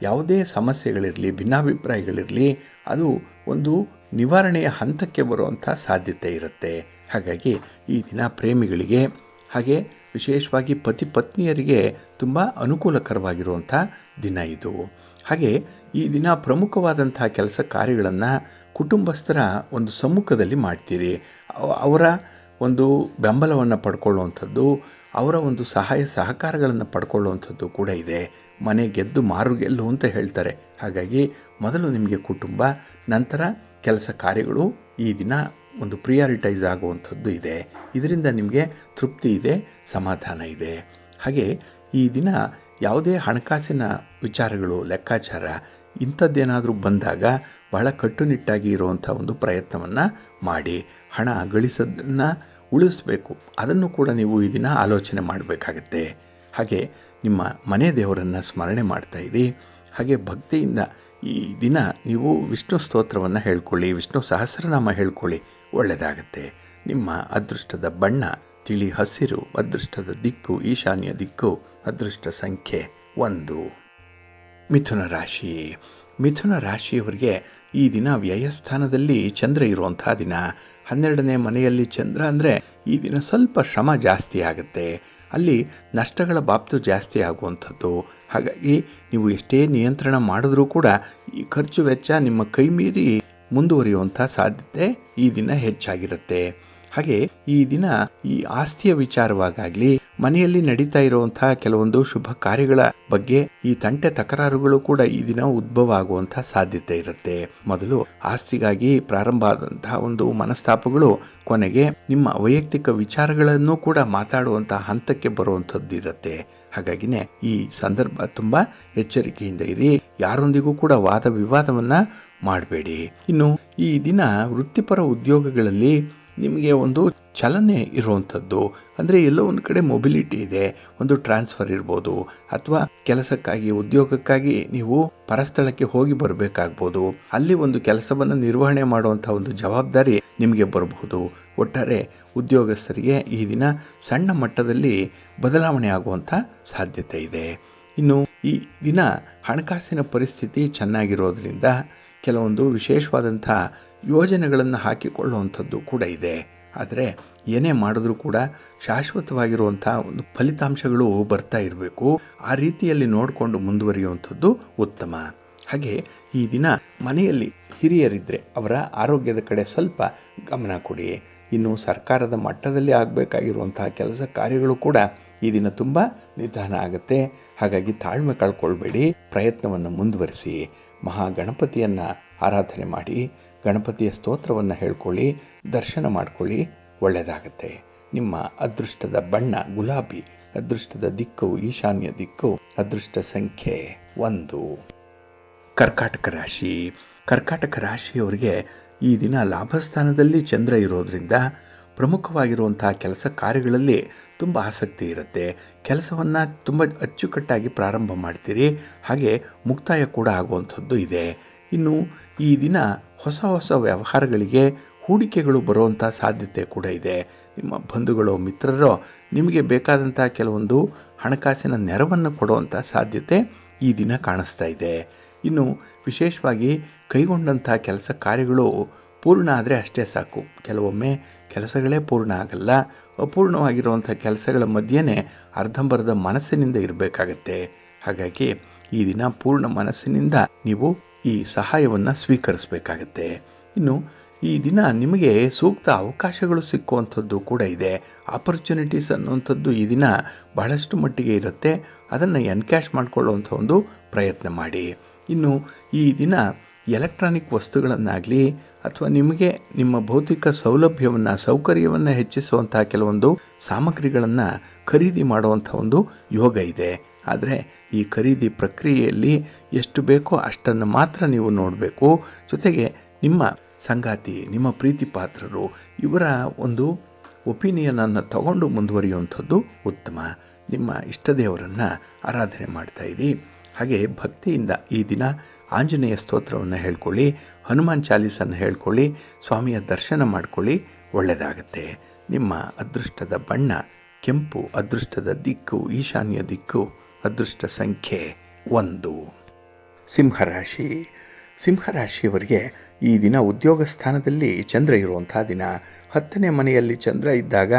ಯಾವುದೇ ಸಮಸ್ಯೆಗಳಿರಲಿ, ಭಿನ್ನಾಭಿಪ್ರಾಯಗಳಿರಲಿ, ಅದು ಒಂದು ನಿವಾರಣೆಯ ಹಂತಕ್ಕೆ ಬರುವಂಥ ಸಾಧ್ಯತೆ ಇರುತ್ತೆ. ಹಾಗಾಗಿ ಈ ದಿನ ಪ್ರೇಮಿಗಳಿಗೆ ಹಾಗೆ ವಿಶೇಷವಾಗಿ ಪತಿ ಪತ್ನಿಯರಿಗೆ ತುಂಬ ಅನುಕೂಲಕರವಾಗಿರುವಂಥ ದಿನ ಇದು. ಹಾಗೆ ಈ ದಿನ ಪ್ರಮುಖವಾದಂಥ ಕೆಲಸ ಕಾರ್ಯಗಳನ್ನು ಕುಟುಂಬಸ್ಥರ ಒಂದು ಸಮ್ಮುಖದಲ್ಲಿ ಮಾಡ್ತೀರಿ. ಅವರ ಒಂದು ಬೆಂಬಲವನ್ನು ಪಡ್ಕೊಳ್ಳುವಂಥದ್ದು, ಅವರ ಒಂದು ಸಹಾಯ ಸಹಕಾರಗಳನ್ನು ಪಡ್ಕೊಳ್ಳುವಂಥದ್ದು ಕೂಡ ಇದೆ. ಮನೆ ಗೆದ್ದು ಮಾರು ಗೆಲ್ಲು ಅಂತ ಹೇಳ್ತಾರೆ. ಹಾಗಾಗಿ ಮೊದಲು ನಿಮಗೆ ಕುಟುಂಬ, ನಂತರ ಕೆಲಸ ಕಾರ್ಯಗಳು ಈ ದಿನ ಒಂದು ಪ್ರಿಯಾರಿಟೈಸ್ ಆಗುವಂಥದ್ದು ಇದೆ. ಇದರಿಂದ ನಿಮಗೆ ತೃಪ್ತಿ ಇದೆ, ಸಮಾಧಾನ ಇದೆ. ಹಾಗೆ ಈ ದಿನ ಯಾವುದೇ ಹಣಕಾಸಿನ ವಿಚಾರಗಳು, ಲೆಕ್ಕಾಚಾರ ಇಂಥದ್ದೇನಾದರೂ ಬಂದಾಗ ಬಹಳ ಕಟ್ಟುನಿಟ್ಟಾಗಿ ಇರುವಂಥ ಒಂದು ಪ್ರಯತ್ನವನ್ನು ಮಾಡಿ ಹಣ ಗಳಿಸೋದನ್ನು ಉಳಿಸಬೇಕು. ಅದನ್ನು ಕೂಡ ನೀವು ಈ ದಿನ ಆಲೋಚನೆ ಮಾಡಬೇಕಾಗತ್ತೆ. ಹಾಗೆ ನಿಮ್ಮ ಮನೆ ದೇವರನ್ನು ಸ್ಮರಣೆ ಮಾಡ್ತಾ ಇರಿ. ಹಾಗೆ ಭಕ್ತಿಯಿಂದ ಈ ದಿನ ನೀವು ವಿಷ್ಣು ಸ್ತೋತ್ರವನ್ನು ಹೇಳ್ಕೊಳ್ಳಿ, ವಿಷ್ಣು ಸಹಸ್ರನಾಮ ಹೇಳ್ಕೊಳ್ಳಿ, ಒಳ್ಳೆಯದಾಗತ್ತೆ. ನಿಮ್ಮ ಅದೃಷ್ಟದ ಬಣ್ಣ ತಿಳಿ ಹಸಿರು, ಅದೃಷ್ಟದ ದಿಕ್ಕು ಈಶಾನ್ಯ ದಿಕ್ಕು, ಅದೃಷ್ಟ ಸಂಖ್ಯೆ 1. ಮಿಥುನ ರಾಶಿ. ಮಿಥುನ ರಾಶಿಯವರಿಗೆ ಈ ದಿನ ವ್ಯಯಸ್ಥಾನದಲ್ಲಿ ಚಂದ್ರ ಇರುವಂಥ ದಿನ. 12ನೇ ಮನೆಯಲ್ಲಿ ಚಂದ್ರ ಅಂದರೆ ಈ ದಿನ ಸ್ವಲ್ಪ ಶ್ರಮ ಜಾಸ್ತಿ ಆಗುತ್ತೆ. ಅಲ್ಲಿ ನಷ್ಟಗಳ ಬಾಬ್ತು ಜಾಸ್ತಿ ಆಗುವಂಥದ್ದು. ಹಾಗಾಗಿ ನೀವು ಎಷ್ಟೇ ನಿಯಂತ್ರಣ ಮಾಡಿದ್ರೂ ಕೂಡ ಈ ಖರ್ಚು ವೆಚ್ಚ ನಿಮ್ಮ ಕೈ ಮೀರಿ ಮುಂದುವರಿಯುವಂಥ ಸಾಧ್ಯತೆ ಈ ದಿನ ಹೆಚ್ಚಾಗಿರುತ್ತೆ. ಹಾಗೆ ಈ ದಿನ ಈ ಆಸ್ತಿಯ ವಿಚಾರವಾಗಲಿ ಮನೆಯಲ್ಲಿ ನಡೀತಾ ಇರುವಂತಹ ಕೆಲವೊಂದು ಶುಭ ಕಾರ್ಯಗಳ ಬಗ್ಗೆ ಈ ತಂಟೆ ತಕರಾರುಗಳು ಕೂಡ ಈ ದಿನ ಉದ್ಭವ ಆಗುವಂತಹ ಸಾಧ್ಯತೆ ಇರುತ್ತೆ. ಮೊದಲು ಆಸ್ತಿಗಾಗಿ ಪ್ರಾರಂಭ ಆದಂತಹ ಒಂದು ಮನಸ್ತಾಪಗಳು ಕೊನೆಗೆ ನಿಮ್ಮ ವೈಯಕ್ತಿಕ ವಿಚಾರಗಳನ್ನು ಕೂಡ ಮಾತಾಡುವಂತಹ ಹಂತಕ್ಕೆ ಬರುವಂತದ್ದು ಇರುತ್ತೆ. ಹಾಗಾಗಿನೇ ಈ ಸಂದರ್ಭ ತುಂಬಾ ಎಚ್ಚರಿಕೆಯಿಂದ ಇರಿ. ಯಾರೊಂದಿಗೂ ಕೂಡ ವಾದ ವಿವಾದವನ್ನ ಮಾಡಬೇಡಿ. ಇನ್ನು ಈ ದಿನ ವೃತ್ತಿಪರ ಉದ್ಯೋಗಗಳಲ್ಲಿ ನಿಮಗೆ ಒಂದು ಚಲನೆ ಇರುವಂಥದ್ದು, ಅಂದರೆ ಎಲ್ಲೋ ಒಂದು ಕಡೆ ಮೊಬಿಲಿಟಿ ಇದೆ, ಒಂದು ಟ್ರಾನ್ಸ್ಫರ್ ಇರ್ಬೋದು, ಅಥವಾ ಕೆಲಸಕ್ಕಾಗಿ ಉದ್ಯೋಗಕ್ಕಾಗಿ ನೀವು ಪರಸ್ಥಳಕ್ಕೆ ಹೋಗಿ ಬರಬೇಕಾಗ್ಬೋದು, ಅಲ್ಲಿ ಒಂದು ಕೆಲಸವನ್ನು ನಿರ್ವಹಣೆ ಮಾಡುವಂಥ ಒಂದು ಜವಾಬ್ದಾರಿ ನಿಮಗೆ ಬರಬಹುದು. ಒಟ್ಟಾರೆ ಉದ್ಯೋಗಸ್ಥರಿಗೆ ಈ ದಿನ ಸಣ್ಣ ಮಟ್ಟದಲ್ಲಿ ಬದಲಾವಣೆ ಆಗುವಂಥ ಸಾಧ್ಯತೆ ಇದೆ. ಇನ್ನು ಈ ದಿನ ಹಣಕಾಸಿನ ಪರಿಸ್ಥಿತಿ ಚೆನ್ನಾಗಿರೋದ್ರಿಂದ ಕೆಲವೊಂದು ವಿಶೇಷವಾದಂಥ ಯೋಜನೆಗಳನ್ನು ಹಾಕಿಕೊಳ್ಳುವಂಥದ್ದು ಕೂಡ ಇದೆ. ಆದರೆ ಏನೇ ಮಾಡಿದ್ರೂ ಕೂಡ ಶಾಶ್ವತವಾಗಿರುವಂಥ ಒಂದು ಫಲಿತಾಂಶಗಳು ಬರ್ತಾ ಇರಬೇಕು. ಆ ರೀತಿಯಲ್ಲಿ ನೋಡಿಕೊಂಡು ಮುಂದುವರಿಯುವಂಥದ್ದು ಉತ್ತಮ. ಹಾಗೆ ಈ ದಿನ ಮನೆಯಲ್ಲಿ ಹಿರಿಯರಿದ್ದರೆ ಅವರ ಆರೋಗ್ಯದ ಕಡೆ ಸ್ವಲ್ಪ ಗಮನ ಕೊಡಿ. ಇನ್ನು ಸರ್ಕಾರದ ಮಟ್ಟದಲ್ಲಿ ಆಗಬೇಕಾಗಿರುವಂತಹ ಕೆಲಸ ಕಾರ್ಯಗಳು ಕೂಡ ಈ ದಿನ ತುಂಬ ನಿಧಾನ ಆಗುತ್ತೆ. ಹಾಗಾಗಿ ತಾಳ್ಮೆ ಕಳ್ಕೊಳ್ಬೇಡಿ, ಪ್ರಯತ್ನವನ್ನು ಮುಂದುವರಿಸಿ. ಮಹಾಗಣಪತಿಯನ್ನು ಆರಾಧನೆ ಮಾಡಿ, ಗಣಪತಿಯ ಸ್ತೋತ್ರವನ್ನು ಹೇಳ್ಕೊಳ್ಳಿ, ದರ್ಶನ ಮಾಡ್ಕೊಳ್ಳಿ, ಒಳ್ಳೆಯದಾಗತ್ತೆ. ನಿಮ್ಮ ಅದೃಷ್ಟದ ಬಣ್ಣ ಗುಲಾಬಿ, ಅದೃಷ್ಟದ ದಿಕ್ಕು ಈಶಾನ್ಯ ದಿಕ್ಕು, ಅದೃಷ್ಟ ಸಂಖ್ಯೆ 1. ಕರ್ಕಾಟಕ ರಾಶಿ. ಕರ್ಕಾಟಕ ರಾಶಿಯವರಿಗೆ ಈ ದಿನ ಲಾಭಸ್ಥಾನದಲ್ಲಿ ಚಂದ್ರ ಇರೋದ್ರಿಂದ ಪ್ರಮುಖವಾಗಿರುವಂತಹ ಕೆಲಸ ಕಾರ್ಯಗಳಲ್ಲಿ ತುಂಬ ಆಸಕ್ತಿ ಇರುತ್ತೆ. ಕೆಲಸವನ್ನು ತುಂಬ ಅಚ್ಚುಕಟ್ಟಾಗಿ ಪ್ರಾರಂಭ ಮಾಡ್ತೀರಿ, ಹಾಗೆ ಮುಕ್ತಾಯ ಕೂಡ ಆಗುವಂಥದ್ದು ಇದೆ. ಇನ್ನು ಈ ದಿನ ಹೊಸ ಹೊಸ ವ್ಯವಹಾರಗಳಿಗೆ ಹೂಡಿಕೆಗಳು ಬರುವಂಥ ಸಾಧ್ಯತೆ ಕೂಡ ಇದೆ. ನಿಮ್ಮ ಬಂಧುಗಳು ಮಿತ್ರರೋ ನಿಮಗೆ ಬೇಕಾದಂಥ ಕೆಲವೊಂದು ಹಣಕಾಸಿನ ನೆರವನ್ನು ಕೊಡುವಂಥ ಸಾಧ್ಯತೆ ಈ ದಿನ ಕಾಣಿಸ್ತಾ ಇದೆ. ಇನ್ನು ವಿಶೇಷವಾಗಿ ಕೈಗೊಂಡಂಥ ಕೆಲಸ ಕಾರ್ಯಗಳು ಪೂರ್ಣ ಆದರೆ ಅಷ್ಟೇ ಸಾಕು. ಕೆಲವೊಮ್ಮೆ ಕೆಲಸಗಳೇ ಪೂರ್ಣ ಆಗಲ್ಲ. ಅಪೂರ್ಣವಾಗಿರುವಂಥ ಕೆಲಸಗಳ ಮಧ್ಯೆನೇ ಅರ್ಧಂಬರ್ಧ ಮನಸ್ಸಿನಿಂದ ಇರಬೇಕಾಗತ್ತೆ. ಹಾಗಾಗಿ ಈ ದಿನ ಪೂರ್ಣ ಮನಸ್ಸಿನಿಂದ ನೀವು ಈ ಸಹಾಯವನ್ನು ಸ್ವೀಕರಿಸಬೇಕಾಗತ್ತೆ. ಇನ್ನು ಈ ದಿನ ನಿಮಗೆ ಸೂಕ್ತ ಅವಕಾಶಗಳು ಸಿಕ್ಕುವಂಥದ್ದು ಕೂಡ ಇದೆ. ಆಪರ್ಚುನಿಟೀಸ್ ಅನ್ನುವಂಥದ್ದು ಈ ದಿನ ಬಹಳಷ್ಟು ಮಟ್ಟಿಗೆ ಇರುತ್ತೆ. ಅದನ್ನು ಎನ್ಕ್ಯಾಶ್ ಮಾಡಿಕೊಳ್ಳುವಂಥ ಒಂದು ಪ್ರಯತ್ನ ಮಾಡಿ. ಇನ್ನು ಈ ದಿನ ಎಲೆಕ್ಟ್ರಾನಿಕ್ ವಸ್ತುಗಳನ್ನಾಗಲಿ ಅಥವಾ ನಿಮಗೆ ನಿಮ್ಮ ಭೌತಿಕ ಸೌಲಭ್ಯವನ್ನು ಸೌಕರ್ಯವನ್ನು ಹೆಚ್ಚಿಸುವಂಥ ಕೆಲವೊಂದು ಸಾಮಗ್ರಿಗಳನ್ನು ಖರೀದಿ ಮಾಡುವಂಥ ಒಂದು ಯೋಗ ಇದೆ. ಆದರೆ ಈ ಖರೀದಿ ಪ್ರಕ್ರಿಯೆಯಲ್ಲಿ ಎಷ್ಟು ಬೇಕೋ ಅಷ್ಟನ್ನು ಮಾತ್ರ ನೀವು ನೋಡಬೇಕು. ಜೊತೆಗೆ ನಿಮ್ಮ ಸಂಗಾತಿ, ನಿಮ್ಮ ಪ್ರೀತಿ ಪಾತ್ರರು ಇವರ ಒಂದು ಒಪಿನಿಯನನ್ನು ತಗೊಂಡು ಮುಂದುವರಿಯುವಂಥದ್ದು ಉತ್ತಮ. ನಿಮ್ಮ ಇಷ್ಟದೇವರನ್ನು ಆರಾಧನೆ ಮಾಡ್ತಾ ಇರಿ. ಹಾಗೆ ಭಕ್ತಿಯಿಂದ ಈ ದಿನ ಆಂಜನೇಯ ಸ್ತೋತ್ರವನ್ನು ಹೇಳ್ಕೊಳ್ಳಿ, ಹನುಮಾನ್ ಚಾಲೀಸನ್ನು ಹೇಳ್ಕೊಳ್ಳಿ, ಸ್ವಾಮಿಯ ದರ್ಶನ ಮಾಡ್ಕೊಳ್ಳಿ, ಒಳ್ಳೆಯದಾಗತ್ತೆ. ನಿಮ್ಮ ಅದೃಷ್ಟದ ಬಣ್ಣ ಕೆಂಪು, ಅದೃಷ್ಟದ ದಿಕ್ಕು ಈಶಾನ್ಯ ದಿಕ್ಕು, ಅದೃಷ್ಟ ಸಂಖ್ಯೆ 1. ಸಿಂಹರಾಶಿ. ಸಿಂಹರಾಶಿಯವರಿಗೆ ಈ ದಿನ ಉದ್ಯೋಗ ಸ್ಥಾನದಲ್ಲಿ ಚಂದ್ರ ಇರುವಂಥ ದಿನ. 10ನೇ ಮನೆಯಲ್ಲಿ ಚಂದ್ರ ಇದ್ದಾಗ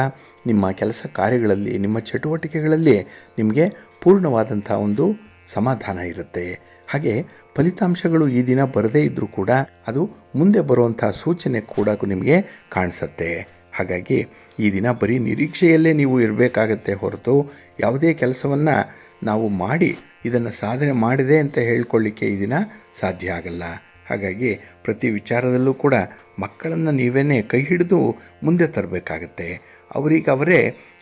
ನಿಮ್ಮ ಕೆಲಸ ಕಾರ್ಯಗಳಲ್ಲಿ, ನಿಮ್ಮ ಚಟುವಟಿಕೆಗಳಲ್ಲಿ ನಿಮಗೆ ಪೂರ್ಣವಾದಂಥ ಒಂದು ಸಮಾಧಾನ ಇರುತ್ತೆ. ಹಾಗೆ ಫಲಿತಾಂಶಗಳು ಈ ದಿನ ಬರದೇ ಇದ್ದರೂ ಕೂಡ ಅದು ಮುಂದೆ ಬರುವಂಥ ಸೂಚನೆ ಕೂಡ ನಿಮಗೆ ಕಾಣಿಸುತ್ತೆ. ಹಾಗಾಗಿ ಈ ದಿನ ಬರೀ ನಿರೀಕ್ಷೆಯಲ್ಲೇ ನೀವು ಇರಬೇಕಾಗತ್ತೆ ಹೊರತು ಯಾವುದೇ ಕೆಲಸವನ್ನು ನಾವು ಮಾಡಿ ಇದನ್ನು ಸಾಧನೆ ಮಾಡಿದೆ ಅಂತ ಹೇಳ್ಕೊಳ್ಳಿಕ್ಕೆ ಈ ದಿನ ಸಾಧ್ಯ ಆಗಲ್ಲ. ಹಾಗಾಗಿ ಪ್ರತಿ ವಿಚಾರದಲ್ಲೂ ಕೂಡ ಮಕ್ಕಳನ್ನು ನೀವೇನೇ ಕೈ ಹಿಡಿದು ಮುಂದೆ ತರಬೇಕಾಗತ್ತೆ. ಅವರೇ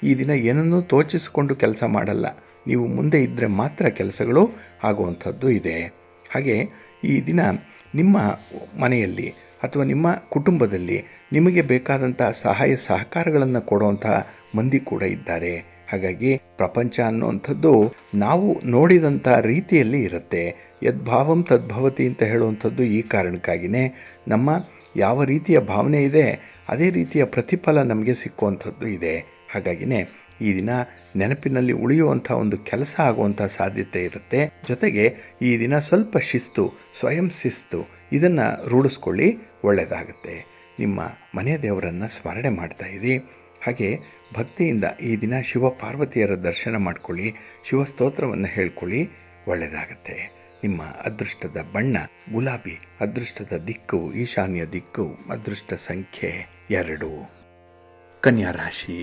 ಈ ದಿನ ಏನನ್ನೂ ತೋಚಿಸಿಕೊಂಡು ಕೆಲಸ ಮಾಡಲ್ಲ. ನೀವು ಮುಂದೆ ಇದ್ದರೆ ಮಾತ್ರ ಕೆಲಸಗಳು ಆಗುವಂಥದ್ದು ಇದೆ. ಹಾಗೆ ಈ ದಿನ ನಿಮ್ಮ ಮನೆಯಲ್ಲಿ ಅಥವಾ ನಿಮ್ಮ ಕುಟುಂಬದಲ್ಲಿ ನಿಮಗೆ ಬೇಕಾದಂಥ ಸಹಾಯ ಸಹಕಾರಗಳನ್ನು ಕೊಡುವಂಥ ಮಂದಿ ಕೂಡ ಇದ್ದಾರೆ. ಹಾಗಾಗಿ ಪ್ರಪಂಚ ಅನ್ನುವಂಥದ್ದು ನಾವು ನೋಡಿದಂಥ ರೀತಿಯಲ್ಲಿ ಇರುತ್ತೆ. ಯದ್ಭಾವಂ ತದ್ಭವತಿ ಅಂತ ಹೇಳುವಂಥದ್ದು ಈ ಕಾರಣಕ್ಕಾಗಿಯೇ ನಮ್ಮ ಯಾವ ರೀತಿಯ ಭಾವನೆ ಇದೆ ಅದೇ ರೀತಿಯ ಪ್ರತಿಫಲ ನಮಗೆ ಸಿಕ್ಕುವಂಥದ್ದು ಇದೆ. ಹಾಗಾಗಿನೇ ಈ ದಿನ ನೆನಪಿನಲ್ಲಿ ಉಳಿಯುವಂಥ ಒಂದು ಕೆಲಸ ಆಗುವಂಥ ಸಾಧ್ಯತೆ ಇರುತ್ತೆ. ಜೊತೆಗೆ ಈ ದಿನ ಸ್ವಲ್ಪ ಶಿಸ್ತು, ಸ್ವಯಂ ಶಿಸ್ತು ಇದನ್ನು ರೂಢಿಸ್ಕೊಳ್ಳಿ, ಒಳ್ಳೆಯದಾಗುತ್ತೆ. ನಿಮ್ಮ ಮನೆ ದೇವರನ್ನು ಸ್ಮರಣೆ ಮಾಡ್ತಾ ಇರಿ. ಹಾಗೆ ಭಕ್ತಿಯಿಂದ ಈ ದಿನ ಶಿವ ಪಾರ್ವತಿಯರ ದರ್ಶನ ಮಾಡ್ಕೊಳ್ಳಿ, ಶಿವಸ್ತೋತ್ರವನ್ನು ಹೇಳ್ಕೊಳ್ಳಿ, ಒಳ್ಳೆಯದಾಗುತ್ತೆ. ನಿಮ್ಮ ಅದೃಷ್ಟದ ಬಣ್ಣ ಗುಲಾಬಿ, ಅದೃಷ್ಟದ ದಿಕ್ಕು ಈಶಾನ್ಯ ದಿಕ್ಕು, ಅದೃಷ್ಟ ಸಂಖ್ಯೆ 2. ಕನ್ಯಾ ರಾಶಿ.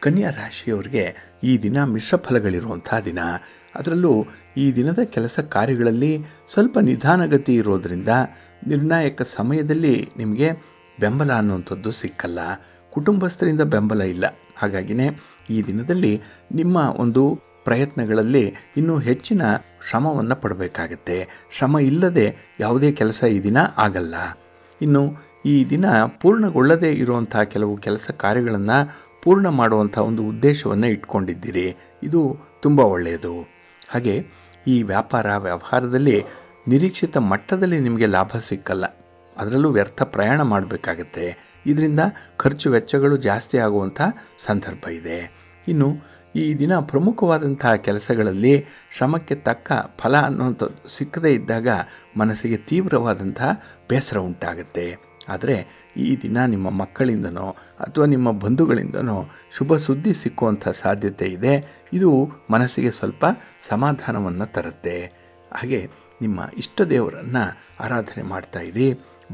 ಕನ್ಯಾ ರಾಶಿಯವರಿಗೆ ಈ ದಿನ ಮಿಶ್ರ ಫಲಗಳಿರುವಂಥ ದಿನ. ಅದರಲ್ಲೂ ಈ ದಿನದ ಕೆಲಸ ಕಾರ್ಯಗಳಲ್ಲಿ ಸ್ವಲ್ಪ ನಿಧಾನಗತಿ ಇರೋದರಿಂದ ನಿರ್ಣಾಯಕ ಸಮಯದಲ್ಲಿ ನಿಮಗೆ ಬೆಂಬಲ ಅನ್ನುವಂಥದ್ದು ಸಿಕ್ಕಲ್ಲ. ಕುಟುಂಬಸ್ಥರಿಂದ ಬೆಂಬಲ ಇಲ್ಲ. ಹಾಗಾಗಿನೇ ಈ ದಿನದಲ್ಲಿ ನಿಮ್ಮ ಒಂದು ಪ್ರಯತ್ನಗಳಲ್ಲಿ ಇನ್ನೂ ಹೆಚ್ಚಿನ ಶ್ರಮವನ್ನು ಪಡಬೇಕಾಗತ್ತೆ. ಶ್ರಮ ಇಲ್ಲದೆ ಯಾವುದೇ ಕೆಲಸ ಈ ದಿನ ಆಗಲ್ಲ. ಇನ್ನು ಈ ದಿನ ಪೂರ್ಣಗೊಳ್ಳದೇ ಇರುವಂಥ ಕೆಲವು ಕೆಲಸ ಕಾರ್ಯಗಳನ್ನು ಪೂರ್ಣ ಮಾಡುವಂಥ ಒಂದು ಉದ್ದೇಶವನ್ನು ಇಟ್ಕೊಂಡಿದ್ದೀರಿ. ಇದು ತುಂಬ ಒಳ್ಳೆಯದು. ಹಾಗೆ ಈ ವ್ಯವಹಾರದಲ್ಲಿ ನಿರೀಕ್ಷಿತ ಮಟ್ಟದಲ್ಲಿ ನಿಮಗೆ ಲಾಭ ಸಿಕ್ಕಲ್ಲ. ಅದರಲ್ಲೂ ವ್ಯರ್ಥ ಪ್ರಯಾಣ ಮಾಡಬೇಕಾಗತ್ತೆ. ಇದರಿಂದ ಖರ್ಚು ವೆಚ್ಚಗಳು ಜಾಸ್ತಿ ಆಗುವಂಥ ಸಂದರ್ಭ ಇದೆ. ಇನ್ನು ಈ ದಿನ ಪ್ರಮುಖವಾದಂತಹ ಕೆಲಸಗಳಲ್ಲಿ ಶ್ರಮಕ್ಕೆ ತಕ್ಕ ಫಲ ಅನ್ನುವಂಥದ್ದು ಸಿಕ್ಕದೇ ಇದ್ದಾಗ ಮನಸ್ಸಿಗೆ ತೀವ್ರವಾದಂತಹ ಬೇಸರ ಉಂಟಾಗುತ್ತೆ. ಆದರೆ ಈ ದಿನ ನಿಮ್ಮ ಮಕ್ಕಳಿಂದನೋ ಅಥವಾ ನಿಮ್ಮ ಬಂಧುಗಳಿಂದನೋ ಶುಭ ಸುದ್ದಿ ಸಿಕ್ಕುವಂಥ ಸಾಧ್ಯತೆ ಇದೆ. ಇದು ಮನಸ್ಸಿಗೆ ಸ್ವಲ್ಪ ಸಮಾಧಾನವನ್ನು ತರುತ್ತೆ. ಹಾಗೆ ನಿಮ್ಮ ಇಷ್ಟ ದೇವರನ್ನು ಆರಾಧನೆ ಮಾಡ್ತಾ ಇರಿ.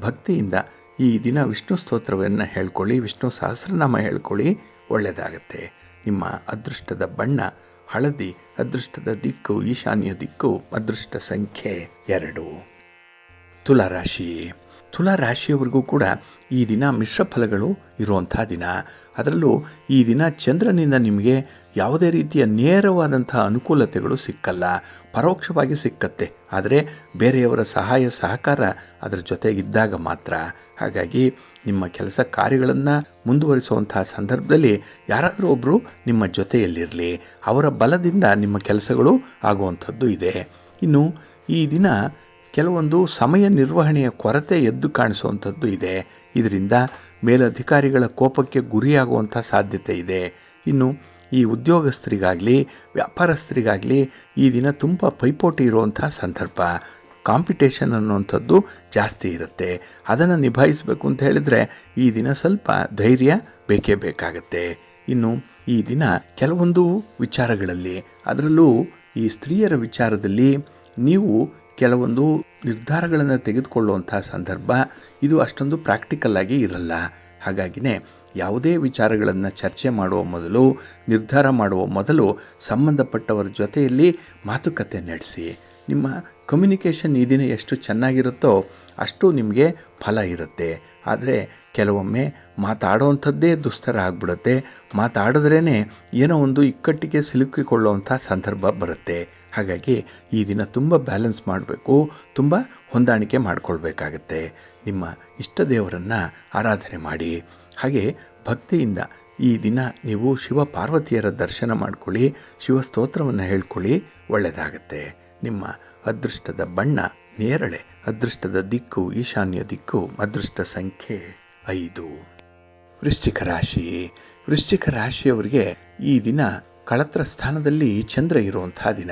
ಭಕ್ತಿಯಿಂದ ಈ ದಿನ ವಿಷ್ಣು ಸ್ತೋತ್ರವನ್ನು ಹೇಳ್ಕೊಳ್ಳಿ, ವಿಷ್ಣು ಸಹಸ್ರನಾಮ ಹೇಳ್ಕೊಳ್ಳಿ, ಒಳ್ಳೆಯದಾಗತ್ತೆ. ನಿಮ್ಮ ಅದೃಷ್ಟದ ಬಣ್ಣ ಹಳದಿ, ಅದೃಷ್ಟದ ದಿಕ್ಕು ಈಶಾನ್ಯ ದಿಕ್ಕು, ಅದೃಷ್ಟ ಸಂಖ್ಯೆ 2. ತುಲಾರಾಶಿ. ತುಲಾರಾಶಿಯವರಿಗೂ ಕೂಡ ಈ ದಿನ ಮಿಶ್ರ ಫಲಗಳು ಇರುವಂಥ ದಿನ. ಅದರಲ್ಲೂ ಈ ದಿನ ಚಂದ್ರನಿಂದ ನಿಮಗೆ ಯಾವುದೇ ರೀತಿಯ ನೇರವಾದಂಥ ಅನುಕೂಲತೆಗಳು ಸಿಕ್ಕಲ್ಲ. ಪರೋಕ್ಷವಾಗಿ ಸಿಕ್ಕತ್ತೆ. ಆದರೆ ಬೇರೆಯವರ ಸಹಾಯ ಸಹಕಾರ ಅದರ ಜೊತೆಗಿದ್ದಾಗ ಮಾತ್ರ. ಹಾಗಾಗಿ ನಿಮ್ಮ ಕೆಲಸ ಕಾರ್ಯಗಳನ್ನು ಮುಂದುವರಿಸುವಂತಹ ಸಂದರ್ಭದಲ್ಲಿ ಯಾರಾದರೂ ಒಬ್ಬರು ನಿಮ್ಮ ಜೊತೆಯಲ್ಲಿರಲಿ. ಅವರ ಬಲದಿಂದ ನಿಮ್ಮ ಕೆಲಸಗಳು ಆಗುವಂಥದ್ದು ಇದೆ. ಇನ್ನು ಈ ದಿನ ಕೆಲವೊಂದು ಸಮಯ ನಿರ್ವಹಣೆಯ ಕೊರತೆ ಎದ್ದು ಕಾಣಿಸುವಂಥದ್ದು ಇದೆ. ಇದರಿಂದ ಮೇಲಧಿಕಾರಿಗಳ ಕೋಪಕ್ಕೆ ಗುರಿಯಾಗುವಂಥ ಸಾಧ್ಯತೆ ಇದೆ. ಇನ್ನು ಈ ಉದ್ಯೋಗಸ್ಥರಿಗಾಗಲಿ ವ್ಯಾಪಾರಸ್ಥರಿಗಾಗಲಿ ಈ ದಿನ ತುಂಬ ಪೈಪೋಟಿ ಇರುವಂಥ ಸಂದರ್ಭ. ಕಾಂಪಿಟೇಷನ್ ಅನ್ನುವಂಥದ್ದು ಜಾಸ್ತಿ ಇರುತ್ತೆ. ಅದನ್ನು ನಿಭಾಯಿಸಬೇಕು ಅಂತ ಹೇಳಿದರೆ ಈ ದಿನ ಸ್ವಲ್ಪ ಧೈರ್ಯ ಬೇಕೇ ಬೇಕಾಗತ್ತೆ. ಇನ್ನು ಈ ದಿನ ಕೆಲವೊಂದು ವಿಚಾರಗಳಲ್ಲಿ, ಅದರಲ್ಲೂ ಈ ಸ್ತ್ರೀಯರ ವಿಚಾರದಲ್ಲಿ ನೀವು ಕೆಲವೊಂದು ನಿರ್ಧಾರಗಳನ್ನು ತೆಗೆದುಕೊಳ್ಳುವಂಥ ಸಂದರ್ಭ. ಇದು ಅಷ್ಟೊಂದು ಪ್ರಾಕ್ಟಿಕಲ್ ಆಗಿ ಇರಲ್ಲ. ಹಾಗಾಗಿನೇ ಯಾವುದೇ ವಿಚಾರಗಳನ್ನು ಚರ್ಚೆ ಮಾಡುವ ಮೊದಲು, ನಿರ್ಧಾರ ಮಾಡುವ ಮೊದಲು ಸಂಬಂಧಪಟ್ಟವರ ಜೊತೆಯಲ್ಲಿ ಮಾತುಕತೆ ನಡೆಸಿ. ನಿಮ್ಮ ಕಮ್ಯುನಿಕೇಷನ್ ಈ ದಿನ ಎಷ್ಟು ಚೆನ್ನಾಗಿರುತ್ತೋ ಅಷ್ಟು ನಿಮಗೆ ಫಲ ಇರುತ್ತೆ. ಆದರೆ ಕೆಲವೊಮ್ಮೆ ಮಾತಾಡೋವಂಥದ್ದೇ ದುಸ್ತರ ಆಗಿಬಿಡುತ್ತೆ. ಮಾತಾಡಿದ್ರೇ ಏನೋ ಒಂದು ಇಕ್ಕಟ್ಟಿಗೆ ಸಿಲುಕಿಕೊಳ್ಳುವಂಥ ಸಂದರ್ಭ ಬರುತ್ತೆ. ಹಾಗಾಗಿ ಈ ದಿನ ತುಂಬ ಬ್ಯಾಲೆನ್ಸ್ ಮಾಡಬೇಕು, ತುಂಬ ಹೊಂದಾಣಿಕೆ ಮಾಡಿಕೊಳ್ಬೇಕಾಗತ್ತೆ. ನಿಮ್ಮ ಇಷ್ಟ ದೇವರನ್ನು ಆರಾಧನೆ ಮಾಡಿ. ಹಾಗೆ ಭಕ್ತಿಯಿಂದ ಈ ದಿನ ನೀವು ಶಿವ ಪಾರ್ವತಿಯರ ದರ್ಶನ ಮಾಡ್ಕೊಳ್ಳಿ, ಶಿವ ಸ್ತೋತ್ರವನ್ನು ಹೇಳ್ಕೊಳ್ಳಿ, ಒಳ್ಳೆಯದಾಗತ್ತೆ. ನಿಮ್ಮ ಅದೃಷ್ಟದ ಬಣ್ಣ ನೇರಳೆ, ಅದೃಷ್ಟದ ದಿಕ್ಕು ಈಶಾನ್ಯ ದಿಕ್ಕು, ಅದೃಷ್ಟ ಸಂಖ್ಯೆ 5. ವೃಶ್ಚಿಕ ರಾಶಿ. ವೃಶ್ಚಿಕ ರಾಶಿಯವರಿಗೆ ಈ ದಿನ ಕಳತ್ರ ಸ್ಥಾನದಲ್ಲಿ ಚಂದ್ರ ಇರುವಂಥ ದಿನ.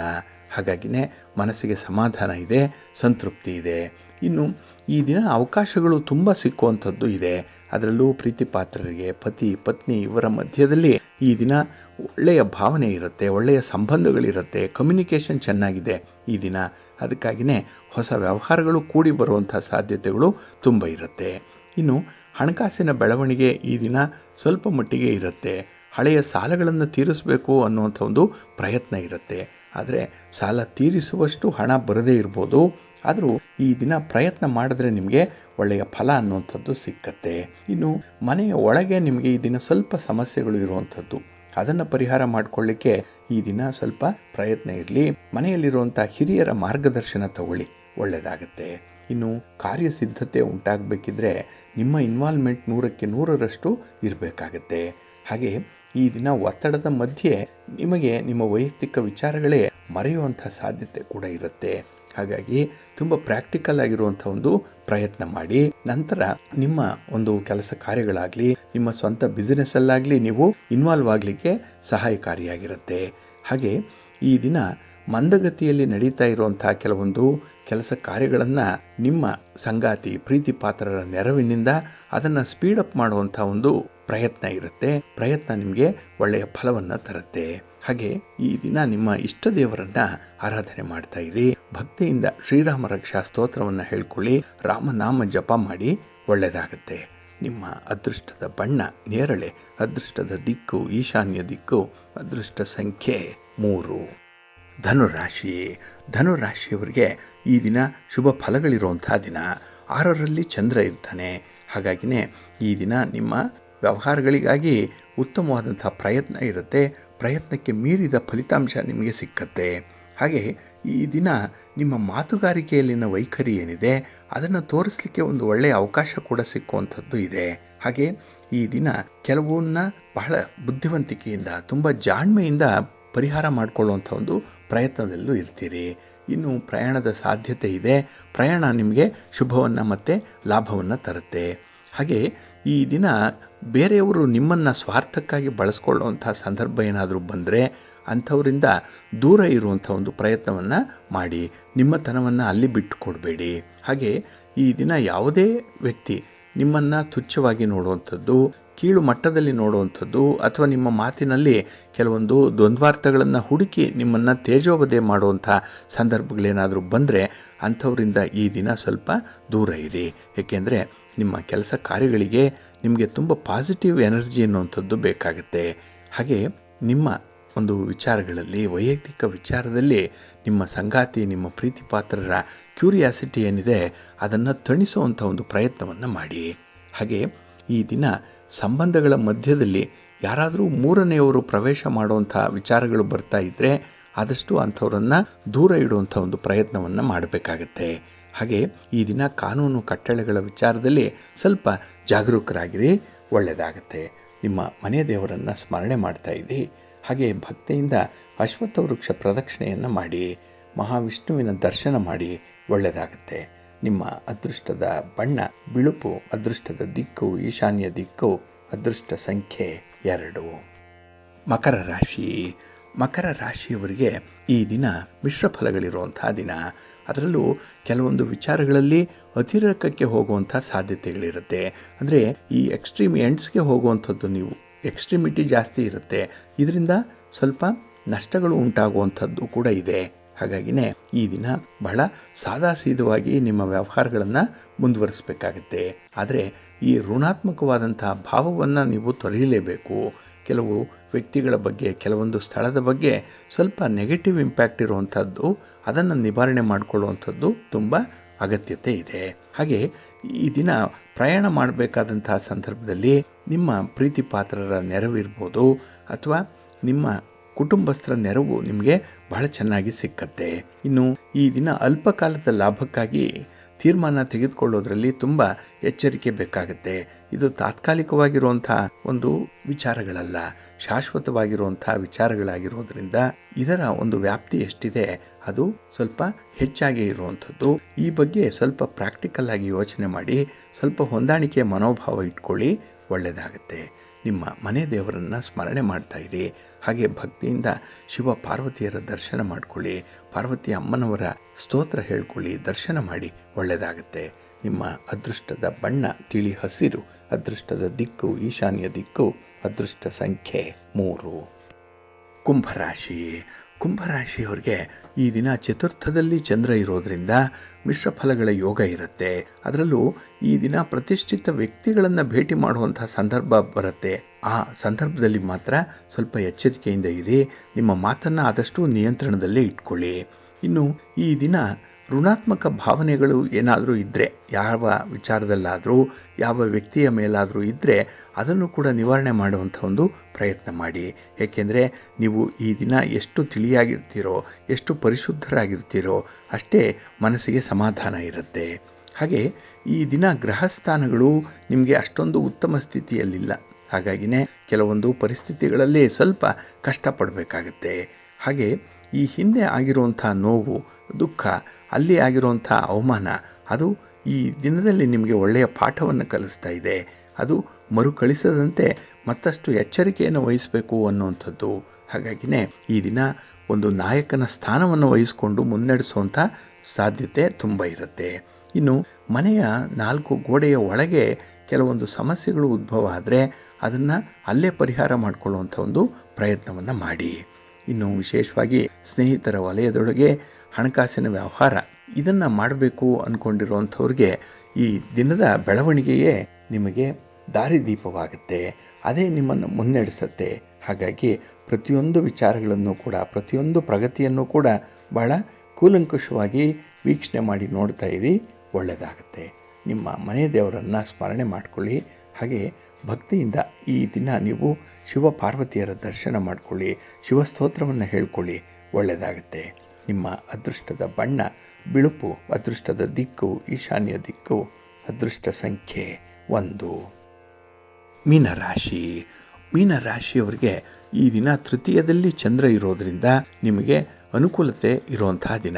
ಹಾಗಾಗಿನೇ ಮನಸ್ಸಿಗೆ ಸಮಾಧಾನ ಇದೆ, ಸಂತೃಪ್ತಿ ಇದೆ. ಇನ್ನು ಈ ದಿನ ಅವಕಾಶಗಳು ತುಂಬ ಸಿಕ್ಕುವಂಥದ್ದು ಇದೆ. ಅದರಲ್ಲೂ ಪ್ರೀತಿ ಪಾತ್ರರಿಗೆ ಪತಿ ಪತ್ನಿ ಇವರ ಮಧ್ಯದಲ್ಲಿ ಈ ದಿನ ಒಳ್ಳೆಯ ಭಾವನೆ ಇರುತ್ತೆ, ಒಳ್ಳೆಯ ಸಂಬಂಧಗಳಿರುತ್ತೆ, ಕಮ್ಯುನಿಕೇಷನ್ ಚೆನ್ನಾಗಿದೆ ಈ ದಿನ. ಅದಕ್ಕಾಗಿಯೇ ಹೊಸ ವ್ಯವಹಾರಗಳು ಕೂಡಿ ಬರುವಂಥ ಸಾಧ್ಯತೆಗಳು ತುಂಬ ಇರುತ್ತೆ. ಇನ್ನು ಹಣಕಾಸಿನ ಬೆಳವಣಿಗೆ ಈ ದಿನ ಸ್ವಲ್ಪ ಮಟ್ಟಿಗೆ ಇರುತ್ತೆ. ಹಳೆಯ ಸಾಲಗಳನ್ನು ತೀರಿಸಬೇಕು ಅನ್ನುವಂಥ ಒಂದು ಪ್ರಯತ್ನ ಇರುತ್ತೆ. ಆದರೆ ಸಾಲ ತೀರಿಸುವಷ್ಟು ಹಣ ಬರದೇ ಇರ್ಬೋದು. ಆದರೂ ಈ ದಿನ ಪ್ರಯತ್ನ ಮಾಡಿದ್ರೆ ನಿಮಗೆ ಒಳ್ಳೆಯ ಫಲ ಅನ್ನುವಂಥದ್ದು ಸಿಕ್ಕತ್ತೆ. ಇನ್ನು ಮನೆಯ ಒಳಗೆ ನಿಮಗೆ ಈ ದಿನ ಸ್ವಲ್ಪ ಸಮಸ್ಯೆಗಳು ಇರುವಂಥದ್ದು, ಅದನ್ನು ಪರಿಹಾರ ಮಾಡಿಕೊಳ್ಳಿಕ್ಕೆ ಈ ದಿನ ಸ್ವಲ್ಪ ಪ್ರಯತ್ನ ಇರಲಿ. ಮನೆಯಲ್ಲಿರುವಂಥ ಹಿರಿಯರ ಮಾರ್ಗದರ್ಶನ ತಗೊಳ್ಳಿ, ಒಳ್ಳೆಯದಾಗತ್ತೆ. ಇನ್ನು ಕಾರ್ಯಸಿದ್ಧತೆ ಉಂಟಾಗಬೇಕಿದ್ರೆ ನಿಮ್ಮ ಇನ್ವಾಲ್ವ್ಮೆಂಟ್ 100ಕ್ಕೆ 100ರಷ್ಟು ಇರಬೇಕಾಗತ್ತೆ. ಹಾಗೆ ಈ ದಿನ ಒತ್ತಡದ ಮಧ್ಯೆ ನಿಮಗೆ ನಿಮ್ಮ ವೈಯಕ್ತಿಕ ವಿಚಾರಗಳೇ ಮರೆಯುವಂಥ ಸಾಧ್ಯತೆ ಕೂಡ ಇರುತ್ತೆ. ಹಾಗಾಗಿ ತುಂಬ ಪ್ರಾಕ್ಟಿಕಲ್ ಆಗಿರುವಂಥ ಒಂದು ಪ್ರಯತ್ನ ಮಾಡಿ. ನಂತರ ನಿಮ್ಮ ಒಂದು ಕೆಲಸ ಕಾರ್ಯಗಳಾಗಲಿ, ನಿಮ್ಮ ಸ್ವಂತ ಬಿಸ್ನೆಸ್ಸಲ್ಲಾಗಲಿ ನೀವು ಇನ್ವಾಲ್ವ್ ಆಗಲಿಕ್ಕೆ ಸಹಾಯಕಾರಿಯಾಗಿರುತ್ತೆ. ಹಾಗೆ ಈ ದಿನ ಮಂದಗತಿಯಲ್ಲಿ ನಡೀತಾ ಇರುವಂಥ ಕೆಲವೊಂದು ಕೆಲಸ ಕಾರ್ಯಗಳನ್ನು ನಿಮ್ಮ ಸಂಗಾತಿ ಪ್ರೀತಿ ಪಾತ್ರರ ನೆರವಿನಿಂದ ಅದನ್ನು ಸ್ಪೀಡಪ್ ಮಾಡುವಂಥ ಒಂದು ಪ್ರಯತ್ನ ಇರುತ್ತೆ. ಪ್ರಯತ್ನ ನಿಮಗೆ ಒಳ್ಳೆಯ ಫಲವನ್ನು ತರುತ್ತೆ. ಹಾಗೆ ಈ ದಿನ ನಿಮ್ಮ ಇಷ್ಟ ದೇವರನ್ನು ಆರಾಧನೆ ಮಾಡ್ತಾ ಇರಿ. ಭಕ್ತಿಯಿಂದ ಶ್ರೀರಾಮ ರಕ್ಷಾ ಸ್ತೋತ್ರವನ್ನು ಹೇಳ್ಕೊಳ್ಳಿ, ರಾಮನಾಮ ಜಪ ಮಾಡಿ, ಒಳ್ಳೆಯದಾಗುತ್ತೆ. ನಿಮ್ಮ ಅದೃಷ್ಟದ ಬಣ್ಣ ನೇರಳೆ, ಅದೃಷ್ಟದ ದಿಕ್ಕು ಈಶಾನ್ಯ ದಿಕ್ಕು, ಅದೃಷ್ಟ ಸಂಖ್ಯೆ 3. ಧನುರಾಶಿ. ಧನುರಾಶಿಯವರಿಗೆ ಈ ದಿನ ಶುಭ ಫಲಗಳಿರುವಂಥ ದಿನ. 6ರಲ್ಲಿ ಚಂದ್ರ ಇರ್ತಾನೆ. ಹಾಗಾಗಿನೇ ಈ ದಿನ ನಿಮ್ಮ ವ್ಯವಹಾರಗಳಿಗಾಗಿ ಉತ್ತಮವಾದಂಥ ಪ್ರಯತ್ನ ಇರುತ್ತೆ. ಪ್ರಯತ್ನಕ್ಕೆ ಮೀರಿದ ಫಲಿತಾಂಶ ನಿಮಗೆ ಸಿಕ್ಕತ್ತೆ. ಹಾಗೆ ಈ ದಿನ ನಿಮ್ಮ ಮಾತುಗಾರಿಕೆಯಲ್ಲಿನ ವೈಖರಿ ಏನಿದೆ ಅದನ್ನು ತೋರಿಸಲಿಕ್ಕೆ ಒಂದು ಒಳ್ಳೆಯ ಅವಕಾಶ ಕೂಡ ಸಿಕ್ಕುವಂಥದ್ದು ಇದೆ. ಹಾಗೆ ಈ ದಿನ ಕೆಲವನ್ನ ಬಹಳ ಬುದ್ಧಿವಂತಿಕೆಯಿಂದ ತುಂಬ ಜಾಣ್ಮೆಯಿಂದ ಪರಿಹಾರ ಮಾಡಿಕೊಳ್ಳುವಂಥ ಒಂದು ಪ್ರಯತ್ನದಲ್ಲೂ ಇರ್ತೀರಿ. ಇನ್ನು ಪ್ರಯಾಣದ ಸಾಧ್ಯತೆ ಇದೆ. ಪ್ರಯಾಣ ನಿಮಗೆ ಶುಭವನ್ನು ಮತ್ತು ಲಾಭವನ್ನು ತರುತ್ತೆ. ಹಾಗೆ ಈ ದಿನ ಬೇರೆಯವರು ನಿಮ್ಮನ್ನು ಸ್ವಾರ್ಥಕ್ಕಾಗಿ ಬಳಸ್ಕೊಳ್ಳುವಂಥ ಸಂದರ್ಭ ಏನಾದರೂ ಬಂದರೆ ಅಂಥವರಿಂದ ದೂರ ಇರುವಂಥ ಒಂದು ಪ್ರಯತ್ನವನ್ನು ಮಾಡಿ. ನಿಮ್ಮತನವನ್ನು ಅಲ್ಲಿ ಬಿಟ್ಟು ಕೊಡಬೇಡಿ. ಹಾಗೆ ಈ ದಿನ ಯಾವುದೇ ವ್ಯಕ್ತಿ ನಿಮ್ಮನ್ನು ತುಚ್ಛವಾಗಿ ನೋಡುವಂಥದ್ದು, ಕೀಳು ಮಟ್ಟದಲ್ಲಿ ನೋಡುವಂಥದ್ದು ಅಥವಾ ನಿಮ್ಮ ಮಾತಿನಲ್ಲಿ ಕೆಲವೊಂದು ದ್ವಂದ್ವಾರ್ಥಗಳನ್ನು ಹುಡುಕಿ ನಿಮ್ಮನ್ನು ತೇಜೋವಧೆ ಮಾಡುವಂಥ ಸಂದರ್ಭಗಳೇನಾದರೂ ಬಂದರೆ ಅಂಥವರಿಂದ ಈ ದಿನ ಸ್ವಲ್ಪ ದೂರ ಇರಿ. ಏಕೆಂದರೆ ನಿಮ್ಮ ಕೆಲಸ ಕಾರ್ಯಗಳಿಗೆ ನಿಮಗೆ ತುಂಬ ಪಾಸಿಟಿವ್ ಎನರ್ಜಿ ಅನ್ನುವಂಥದ್ದು ಬೇಕಾಗುತ್ತೆ. ಹಾಗೆ ನಿಮ್ಮ ಒಂದು ವಿಚಾರಗಳಲ್ಲಿ, ವೈಯಕ್ತಿಕ ವಿಚಾರದಲ್ಲಿ ನಿಮ್ಮ ಸಂಗಾತಿ, ನಿಮ್ಮ ಪ್ರೀತಿ ಪಾತ್ರರ ಕ್ಯೂರಿಯಾಸಿಟಿ ಏನಿದೆ ಅದನ್ನು ತಣಿಸುವಂಥ ಒಂದು ಪ್ರಯತ್ನವನ್ನು ಮಾಡಿ. ಹಾಗೆ ಈ ದಿನ ಸಂಬಂಧಗಳ ಮಧ್ಯದಲ್ಲಿ ಯಾರಾದರೂ ಮೂರನೆಯವರು ಪ್ರವೇಶ ಮಾಡುವಂಥ ವಿಚಾರಗಳು ಬರ್ತಾ ಇದ್ದರೆ ಆದಷ್ಟು ಅಂಥವರನ್ನು ದೂರ ಇಡುವಂಥ ಒಂದು ಪ್ರಯತ್ನವನ್ನು ಮಾಡಬೇಕಾಗತ್ತೆ. ಹಾಗೆ ಈ ದಿನ ಕಾನೂನು ಕಟ್ಟಳೆಗಳ ವಿಚಾರದಲ್ಲಿ ಸ್ವಲ್ಪ ಜಾಗರೂಕರಾಗಿರಿ, ಒಳ್ಳೆಯದಾಗತ್ತೆ. ನಿಮ್ಮ ಮನೆ ದೇವರನ್ನು ಸ್ಮರಣೆ ಮಾಡ್ತಾ ಇದ್ದಿ. ಹಾಗೆ ಭಕ್ತಿಯಿಂದ ಅಶ್ವತ್ಥ ವೃಕ್ಷ ಪ್ರದಕ್ಷಿಣೆಯನ್ನು ಮಾಡಿ, ಮಹಾವಿಷ್ಣುವಿನ ದರ್ಶನ ಮಾಡಿ, ಒಳ್ಳೆಯದಾಗತ್ತೆ. ನಿಮ್ಮ ಅದೃಷ್ಟದ ಬಣ್ಣ ಬಿಳುಪು, ಅದೃಷ್ಟದ ದಿಕ್ಕು ಈಶಾನ್ಯ ದಿಕ್ಕು, ಅದೃಷ್ಟ ಸಂಖ್ಯೆ 2. ಮಕರ ರಾಶಿ. ಮಕರ ರಾಶಿಯವರಿಗೆ ಈ ದಿನ ಮಿಶ್ರ ಫಲಗಳಿರುವಂಥ ದಿನ. ಅದರಲ್ಲೂ ಕೆಲವೊಂದು ವಿಚಾರಗಳಲ್ಲಿ ಅತಿರೇಕಕ್ಕೆ ಹೋಗುವಂಥ ಸಾಧ್ಯತೆಗಳಿರುತ್ತೆ. ಅಂದರೆ ಈ ಎಕ್ಸ್ಟ್ರೀಮ್ ಎಂಡ್ಸ್ಗೆ ಹೋಗುವಂಥದ್ದು, ನೀವು ಎಕ್ಸ್ಟ್ರೀಮಿಟಿ ಜಾಸ್ತಿ ಇರುತ್ತೆ. ಇದರಿಂದ ಸ್ವಲ್ಪ ನಷ್ಟಗಳು ಉಂಟಾಗುವಂಥದ್ದು ಕೂಡ ಇದೆ. ಹಾಗಾಗಿನೇ ಈ ದಿನ ಬಹಳ ಸಾದಾಸೀದವಾಗಿ ನಿಮ್ಮ ವ್ಯವಹಾರಗಳನ್ನು ಮುಂದುವರಿಸಬೇಕಾಗತ್ತೆ. ಆದರೆ ಈ ಋಣಾತ್ಮಕವಾದಂಥ ಭಾವವನ್ನು ನೀವು ತೊರೆಯಲೇಬೇಕು. ಕೆಲವು ವ್ಯಕ್ತಿಗಳ ಬಗ್ಗೆ, ಕೆಲವೊಂದು ಸ್ಥಳದ ಬಗ್ಗೆ ಸ್ವಲ್ಪ ನೆಗೆಟಿವ್ ಇಂಪ್ಯಾಕ್ಟ್ ಇರುವಂಥದ್ದು, ಅದನ್ನು ನಿವಾರಣೆ ಮಾಡಿಕೊಳ್ಳುವಂಥದ್ದು ತುಂಬ ಅಗತ್ಯತೆ ಇದೆ. ಹಾಗೆ ಈ ದಿನ ಪ್ರಯಾಣ ಮಾಡಬೇಕಾದಂತಹ ಸಂದರ್ಭದಲ್ಲಿ ನಿಮ್ಮ ಪ್ರೀತಿ ಪಾತ್ರರ ನೆರವಿರ್ಬೋದು ಅಥವಾ ನಿಮ್ಮ ಕುಟುಂಬಸ್ಥರ ನೆರವು ನಿಮಗೆ ಬಹಳ ಚೆನ್ನಾಗಿ ಸಿಕ್ಕತ್ತೆ. ಇನ್ನು ಈ ದಿನ ಅಲ್ಪಕಾಲದ ಲಾಭಕ್ಕಾಗಿ ತೀರ್ಮಾನ ತೆಗೆದುಕೊಳ್ಳೋದ್ರಲ್ಲಿ ತುಂಬ ಎಚ್ಚರಿಕೆ ಬೇಕಾಗುತ್ತೆ. ಇದು ತಾತ್ಕಾಲಿಕವಾಗಿರುವಂಥ ಒಂದು ವಿಚಾರಗಳಲ್ಲ, ಶಾಶ್ವತವಾಗಿರುವಂಥ ವಿಚಾರಗಳಾಗಿರೋದ್ರಿಂದ ಇದರ ಒಂದು ವ್ಯಾಪ್ತಿ ಎಷ್ಟಿದೆ ಅದು ಸ್ವಲ್ಪ ಹೆಚ್ಚಾಗಿ ಇರುವಂಥದ್ದು. ಈ ಬಗ್ಗೆ ಸ್ವಲ್ಪ ಪ್ರಾಕ್ಟಿಕಲ್ ಆಗಿ ಯೋಚನೆ ಮಾಡಿ, ಸ್ವಲ್ಪ ಹೊಂದಾಣಿಕೆಯ ಮನೋಭಾವ ಇಟ್ಕೊಳ್ಳಿ, ಒಳ್ಳೆಯದಾಗುತ್ತೆ. ನಿಮ್ಮ ಮನೆ ದೇವರನ್ನು ಸ್ಮರಣೆ ಮಾಡ್ತಾ ಇರಿ. ಹಾಗೆ ಭಕ್ತಿಯಿಂದ ಶಿವ ಪಾರ್ವತಿಯರ ದರ್ಶನ ಮಾಡ್ಕೊಳ್ಳಿ, ಪಾರ್ವತಿ ಅಮ್ಮನವರ ಸ್ತೋತ್ರ ಹೇಳ್ಕೊಳ್ಳಿ, ದರ್ಶನ ಮಾಡಿ, ಒಳ್ಳೆಯದಾಗುತ್ತೆ. ನಿಮ್ಮ ಅದೃಷ್ಟದ ಬಣ್ಣ ತಿಳಿ ಹಸಿರು, ಅದೃಷ್ಟದ ದಿಕ್ಕು ಈಶಾನ್ಯ ದಿಕ್ಕು, ಅದೃಷ್ಟ ಸಂಖ್ಯೆ 3. ಕುಂಭರಾಶಿ. ಕುಂಭರಾಶಿಯವರಿಗೆ ಈ ದಿನ ಚತುರ್ಥದಲ್ಲಿ ಚಂದ್ರ ಇರೋದ್ರಿಂದ ಮಿಶ್ರ ಫಲಗಳ ಯೋಗ ಇರುತ್ತೆ. ಅದರಲ್ಲೂ ಈ ದಿನ ಪ್ರತಿಷ್ಠಿತ ವ್ಯಕ್ತಿಗಳನ್ನು ಭೇಟಿ ಮಾಡುವಂಥ ಸಂದರ್ಭ ಬರುತ್ತೆ. ಆ ಸಂದರ್ಭದಲ್ಲಿ ಮಾತ್ರ ಸ್ವಲ್ಪ ಎಚ್ಚರಿಕೆಯಿಂದ ಇರಿ. ನಿಮ್ಮ ಮಾತನ್ನು ಆದಷ್ಟು ನಿಯಂತ್ರಣದಲ್ಲೇ ಇಟ್ಕೊಳ್ಳಿ. ಇನ್ನು ಈ ದಿನ ಋಣಾತ್ಮಕ ಭಾವನೆಗಳು ಏನಾದರೂ ಇದ್ದರೆ, ಯಾವ ವಿಚಾರದಲ್ಲಾದರೂ ಯಾವ ವ್ಯಕ್ತಿಯ ಮೇಲಾದರೂ ಇದ್ದರೆ ಅದನ್ನು ಕೂಡ ನಿವಾರಣೆ ಮಾಡುವಂಥ ಒಂದು ಪ್ರಯತ್ನ ಮಾಡಿ. ಏಕೆಂದರೆ ನೀವು ಈ ದಿನ ಎಷ್ಟು ತಿಳಿಯಾಗಿರ್ತೀರೋ, ಎಷ್ಟು ಪರಿಶುದ್ಧರಾಗಿರ್ತೀರೋ ಅಷ್ಟೇ ಮನಸ್ಸಿಗೆ ಸಮಾಧಾನ ಇರುತ್ತೆ. ಹಾಗೆ ಈ ದಿನ ಗ್ರಹಸ್ಥಾನಗಳು ನಿಮಗೆ ಅಷ್ಟೊಂದು ಉತ್ತಮ ಸ್ಥಿತಿಯಲ್ಲಿಲ್ಲ. ಹಾಗಾಗಿನೇ ಕೆಲವೊಂದು ಪರಿಸ್ಥಿತಿಗಳಲ್ಲಿ ಸ್ವಲ್ಪ ಕಷ್ಟಪಡಬೇಕಾಗತ್ತೆ. ಹಾಗೆ ಈ ಹಿಂದೆ ಆಗಿರುವಂಥ ನೋವು, ದುಃಖ, ಅಲ್ಲಿ ಆಗಿರುವಂಥ ಅವಮಾನ ಅದು ಈ ದಿನದಲ್ಲಿ ನಿಮಗೆ ಒಳ್ಳೆಯ ಪಾಠವನ್ನು ಕಲಿಸ್ತಾ ಇದೆ. ಅದು ಮರುಕಳಿಸದಂತೆ ಮತ್ತಷ್ಟು ಎಚ್ಚರಿಕೆಯನ್ನು ವಹಿಸಬೇಕು ಅನ್ನುವಂಥದ್ದು. ಹಾಗಾಗಿನೇ ಈ ದಿನ ಒಂದು ನಾಯಕನ ಸ್ಥಾನವನ್ನು ವಹಿಸಿಕೊಂಡು ಮುನ್ನಡೆಸುವಂಥ ಸಾಧ್ಯತೆ ತುಂಬ ಇರುತ್ತೆ. ಇನ್ನು ಮನೆಯ 4 ಗೋಡೆಯ ಒಳಗೆ ಕೆಲವೊಂದು ಸಮಸ್ಯೆಗಳು ಉದ್ಭವ ಆದರೆ ಅದನ್ನು ಅಲ್ಲೇ ಪರಿಹಾರ ಮಾಡಿಕೊಳ್ಳುವಂಥ ಒಂದು ಪ್ರಯತ್ನವನ್ನು ಮಾಡಿ. ಇನ್ನು ವಿಶೇಷವಾಗಿ ಸ್ನೇಹಿತರ ವಲಯದೊಳಗೆ ಹಣಕಾಸಿನ ವ್ಯವಹಾರ ಇದನ್ನು ಮಾಡಬೇಕು ಅಂದ್ಕೊಂಡಿರುವಂಥವ್ರಿಗೆ ಈ ದಿನದ ಬೆಳವಣಿಗೆಯೇ ನಿಮಗೆ ದಾರಿದೀಪವಾಗುತ್ತೆ. ಅದೇ ನಿಮ್ಮನ್ನು ಮುನ್ನಡೆಸುತ್ತೆ. ಹಾಗಾಗಿ ಪ್ರತಿಯೊಂದು ವಿಚಾರಗಳನ್ನು ಕೂಡ, ಪ್ರತಿಯೊಂದು ಪ್ರಗತಿಯನ್ನು ಕೂಡ ಭಾಳ ಕೂಲಂಕುಷವಾಗಿ ವೀಕ್ಷಣೆ ಮಾಡಿ ನೋಡ್ತಾ ಇರಿ, ಒಳ್ಳೆಯದಾಗುತ್ತೆ. ನಿಮ್ಮ ಮನೆ ದೇವರನ್ನು ಸ್ಮರಣೆ ಮಾಡಿಕೊಳ್ಳಿ. ಹಾಗೆ ಭಕ್ತಿಯಿಂದ ಈ ದಿನ ನೀವು ಶಿವ ಪಾರ್ವತಿಯರ ದರ್ಶನ ಮಾಡಿಕೊಳ್ಳಿ, ಶಿವಸ್ತೋತ್ರವನ್ನು ಹೇಳ್ಕೊಳ್ಳಿ, ಒಳ್ಳೆಯದಾಗುತ್ತೆ. ನಿಮ್ಮ ಅದೃಷ್ಟದ ಬಣ್ಣ ಬಿಳುಪು, ಅದೃಷ್ಟದ ದಿಕ್ಕು ಈಶಾನ್ಯ ದಿಕ್ಕು, ಅದೃಷ್ಟ ಸಂಖ್ಯೆ 1. ಮೀನರಾಶಿ. ಮೀನರಾಶಿಯವರಿಗೆ ಈ ದಿನ ತೃತೀಯದಲ್ಲಿ ಚಂದ್ರ ಇರೋದರಿಂದ ನಿಮಗೆ ಅನುಕೂಲತೆ ಇರುವಂತಹ ದಿನ,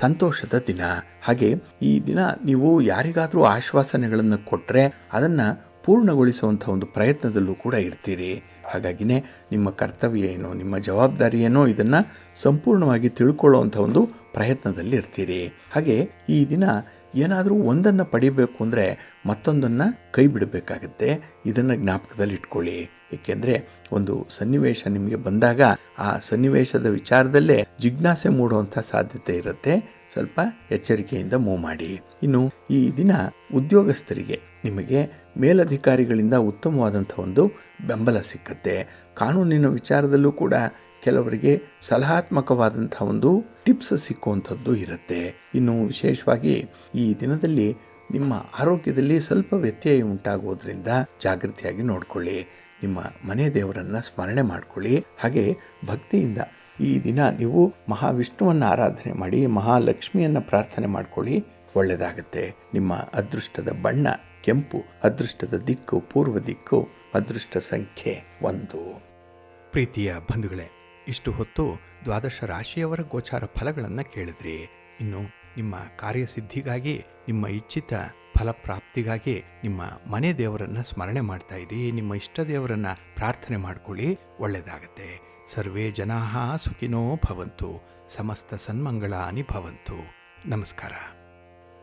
ಸಂತೋಷದ ದಿನ. ಹಾಗೆ ಈ ದಿನ ನೀವು ಯಾರಿಗಾದರೂ ಆಶ್ವಾಸನೆಗಳನ್ನು ಕೊಟ್ಟರೆ ಅದನ್ನು ಪೂರ್ಣಗೊಳಿಸುವಂಥ ಒಂದು ಪ್ರಯತ್ನದಲ್ಲೂ ಕೂಡ ಇರ್ತೀರಿ. ಹಾಗಾಗಿನೇ ನಿಮ್ಮ ಕರ್ತವ್ಯ ಏನೋ, ನಿಮ್ಮ ಜವಾಬ್ದಾರಿ ಏನೋ ಇದನ್ನು ಸಂಪೂರ್ಣವಾಗಿ ತಿಳ್ಕೊಳ್ಳುವಂಥ ಒಂದು ಪ್ರಯತ್ನದಲ್ಲಿ ಇರ್ತೀರಿ. ಹಾಗೆ ಈ ದಿನ ಏನಾದರೂ ಒಂದನ್ನು ಪಡಿಬೇಕು ಅಂದರೆ ಮತ್ತೊಂದನ್ನು ಕೈ ಬಿಡಬೇಕಾಗತ್ತೆ. ಇದನ್ನು ಜ್ಞಾಪಕದಲ್ಲಿ ಇಟ್ಕೊಳ್ಳಿ. ಏಕೆಂದರೆ ಒಂದು ಸನ್ನಿವೇಶ ನಿಮಗೆ ಬಂದಾಗ ಆ ಸನ್ನಿವೇಶದ ವಿಚಾರದಲ್ಲೇ ಜಿಜ್ಞಾಸೆ ಮೂಡುವಂಥ ಸಾಧ್ಯತೆ ಇರುತ್ತೆ. ಸ್ವಲ್ಪ ಎಚ್ಚರಿಕೆಯಿಂದ ಮೂವ್ ಮಾಡಿ. ಇನ್ನು ಈ ದಿನ ಉದ್ಯೋಗಸ್ಥರಿಗೆ ನಿಮಗೆ ಮೇಲಧಿಕಾರಿಗಳಿಂದ ಉತ್ತಮವಾದಂಥ ಒಂದು ಬೆಂಬಲ ಸಿಕ್ಕತ್ತೆ. ಕಾನೂನಿನ ವಿಚಾರದಲ್ಲೂ ಕೂಡ ಕೆಲವರಿಗೆ ಸಲಹಾತ್ಮಕವಾದಂಥ ಒಂದು ಟಿಪ್ಸ್ ಸಿಕ್ಕುವಂಥದ್ದು ಇರುತ್ತೆ. ಇನ್ನು ವಿಶೇಷವಾಗಿ ಈ ದಿನದಲ್ಲಿ ನಿಮ್ಮ ಆರೋಗ್ಯದಲ್ಲಿ ಸ್ವಲ್ಪ ವ್ಯತ್ಯಯ ಉಂಟಾಗೋದ್ರಿಂದ ಜಾಗೃತಿಯಾಗಿ ನೋಡ್ಕೊಳ್ಳಿ. ನಿಮ್ಮ ಮನೆ ದೇವರನ್ನು ಸ್ಮರಣೆ ಮಾಡಿಕೊಳ್ಳಿ. ಹಾಗೆ ಭಕ್ತಿಯಿಂದ ಈ ದಿನ ನೀವು ಮಹಾವಿಷ್ಣುವನ್ನು ಆರಾಧನೆ ಮಾಡಿ, ಮಹಾಲಕ್ಷ್ಮಿಯನ್ನು ಪ್ರಾರ್ಥನೆ ಮಾಡಿಕೊಳ್ಳಿ, ಒಳ್ಳೆಯದಾಗುತ್ತೆ. ನಿಮ್ಮ ಅದೃಷ್ಟದ ಬಣ್ಣ ಕೆಂಪು, ಅದೃಷ್ಟದ ದಿಕ್ಕು ಪೂರ್ವ ದಿಕ್ಕು, ಅದೃಷ್ಟ ಸಂಖ್ಯೆ 1. ಪ್ರೀತಿಯ ಬಂಧುಗಳೇ, ಇಷ್ಟು ಹೊತ್ತು ದ್ವಾದಶ ರಾಶಿಯವರ ಗೋಚಾರ ಫಲಗಳನ್ನು ಕೇಳಿದ್ರಿ. ಇನ್ನು ನಿಮ್ಮ ಕಾರ್ಯಸಿದ್ಧಿಗಾಗಿ, ನಿಮ್ಮ ಇಚ್ಛಿತ ಫಲಪ್ರಾಪ್ತಿಗಾಗಿ ನಿಮ್ಮ ಮನೆ ದೇವರನ್ನು ಸ್ಮರಣೆ ಮಾಡ್ತಾ ಇರಿ. ನಿಮ್ಮ ಇಷ್ಟ ದೇವರನ್ನು ಪ್ರಾರ್ಥನೆ ಮಾಡ್ಕೊಳ್ಳಿ, ಒಳ್ಳೆಯದಾಗತ್ತೆ. ಸರ್ವೇ ಜನಾಃ ಸುಖಿನೋ ಭವಂತು, ಸಮಸ್ತ ಸನ್ಮಂಗಳಾನಿ ಭವಂತು. ನಮಸ್ಕಾರ.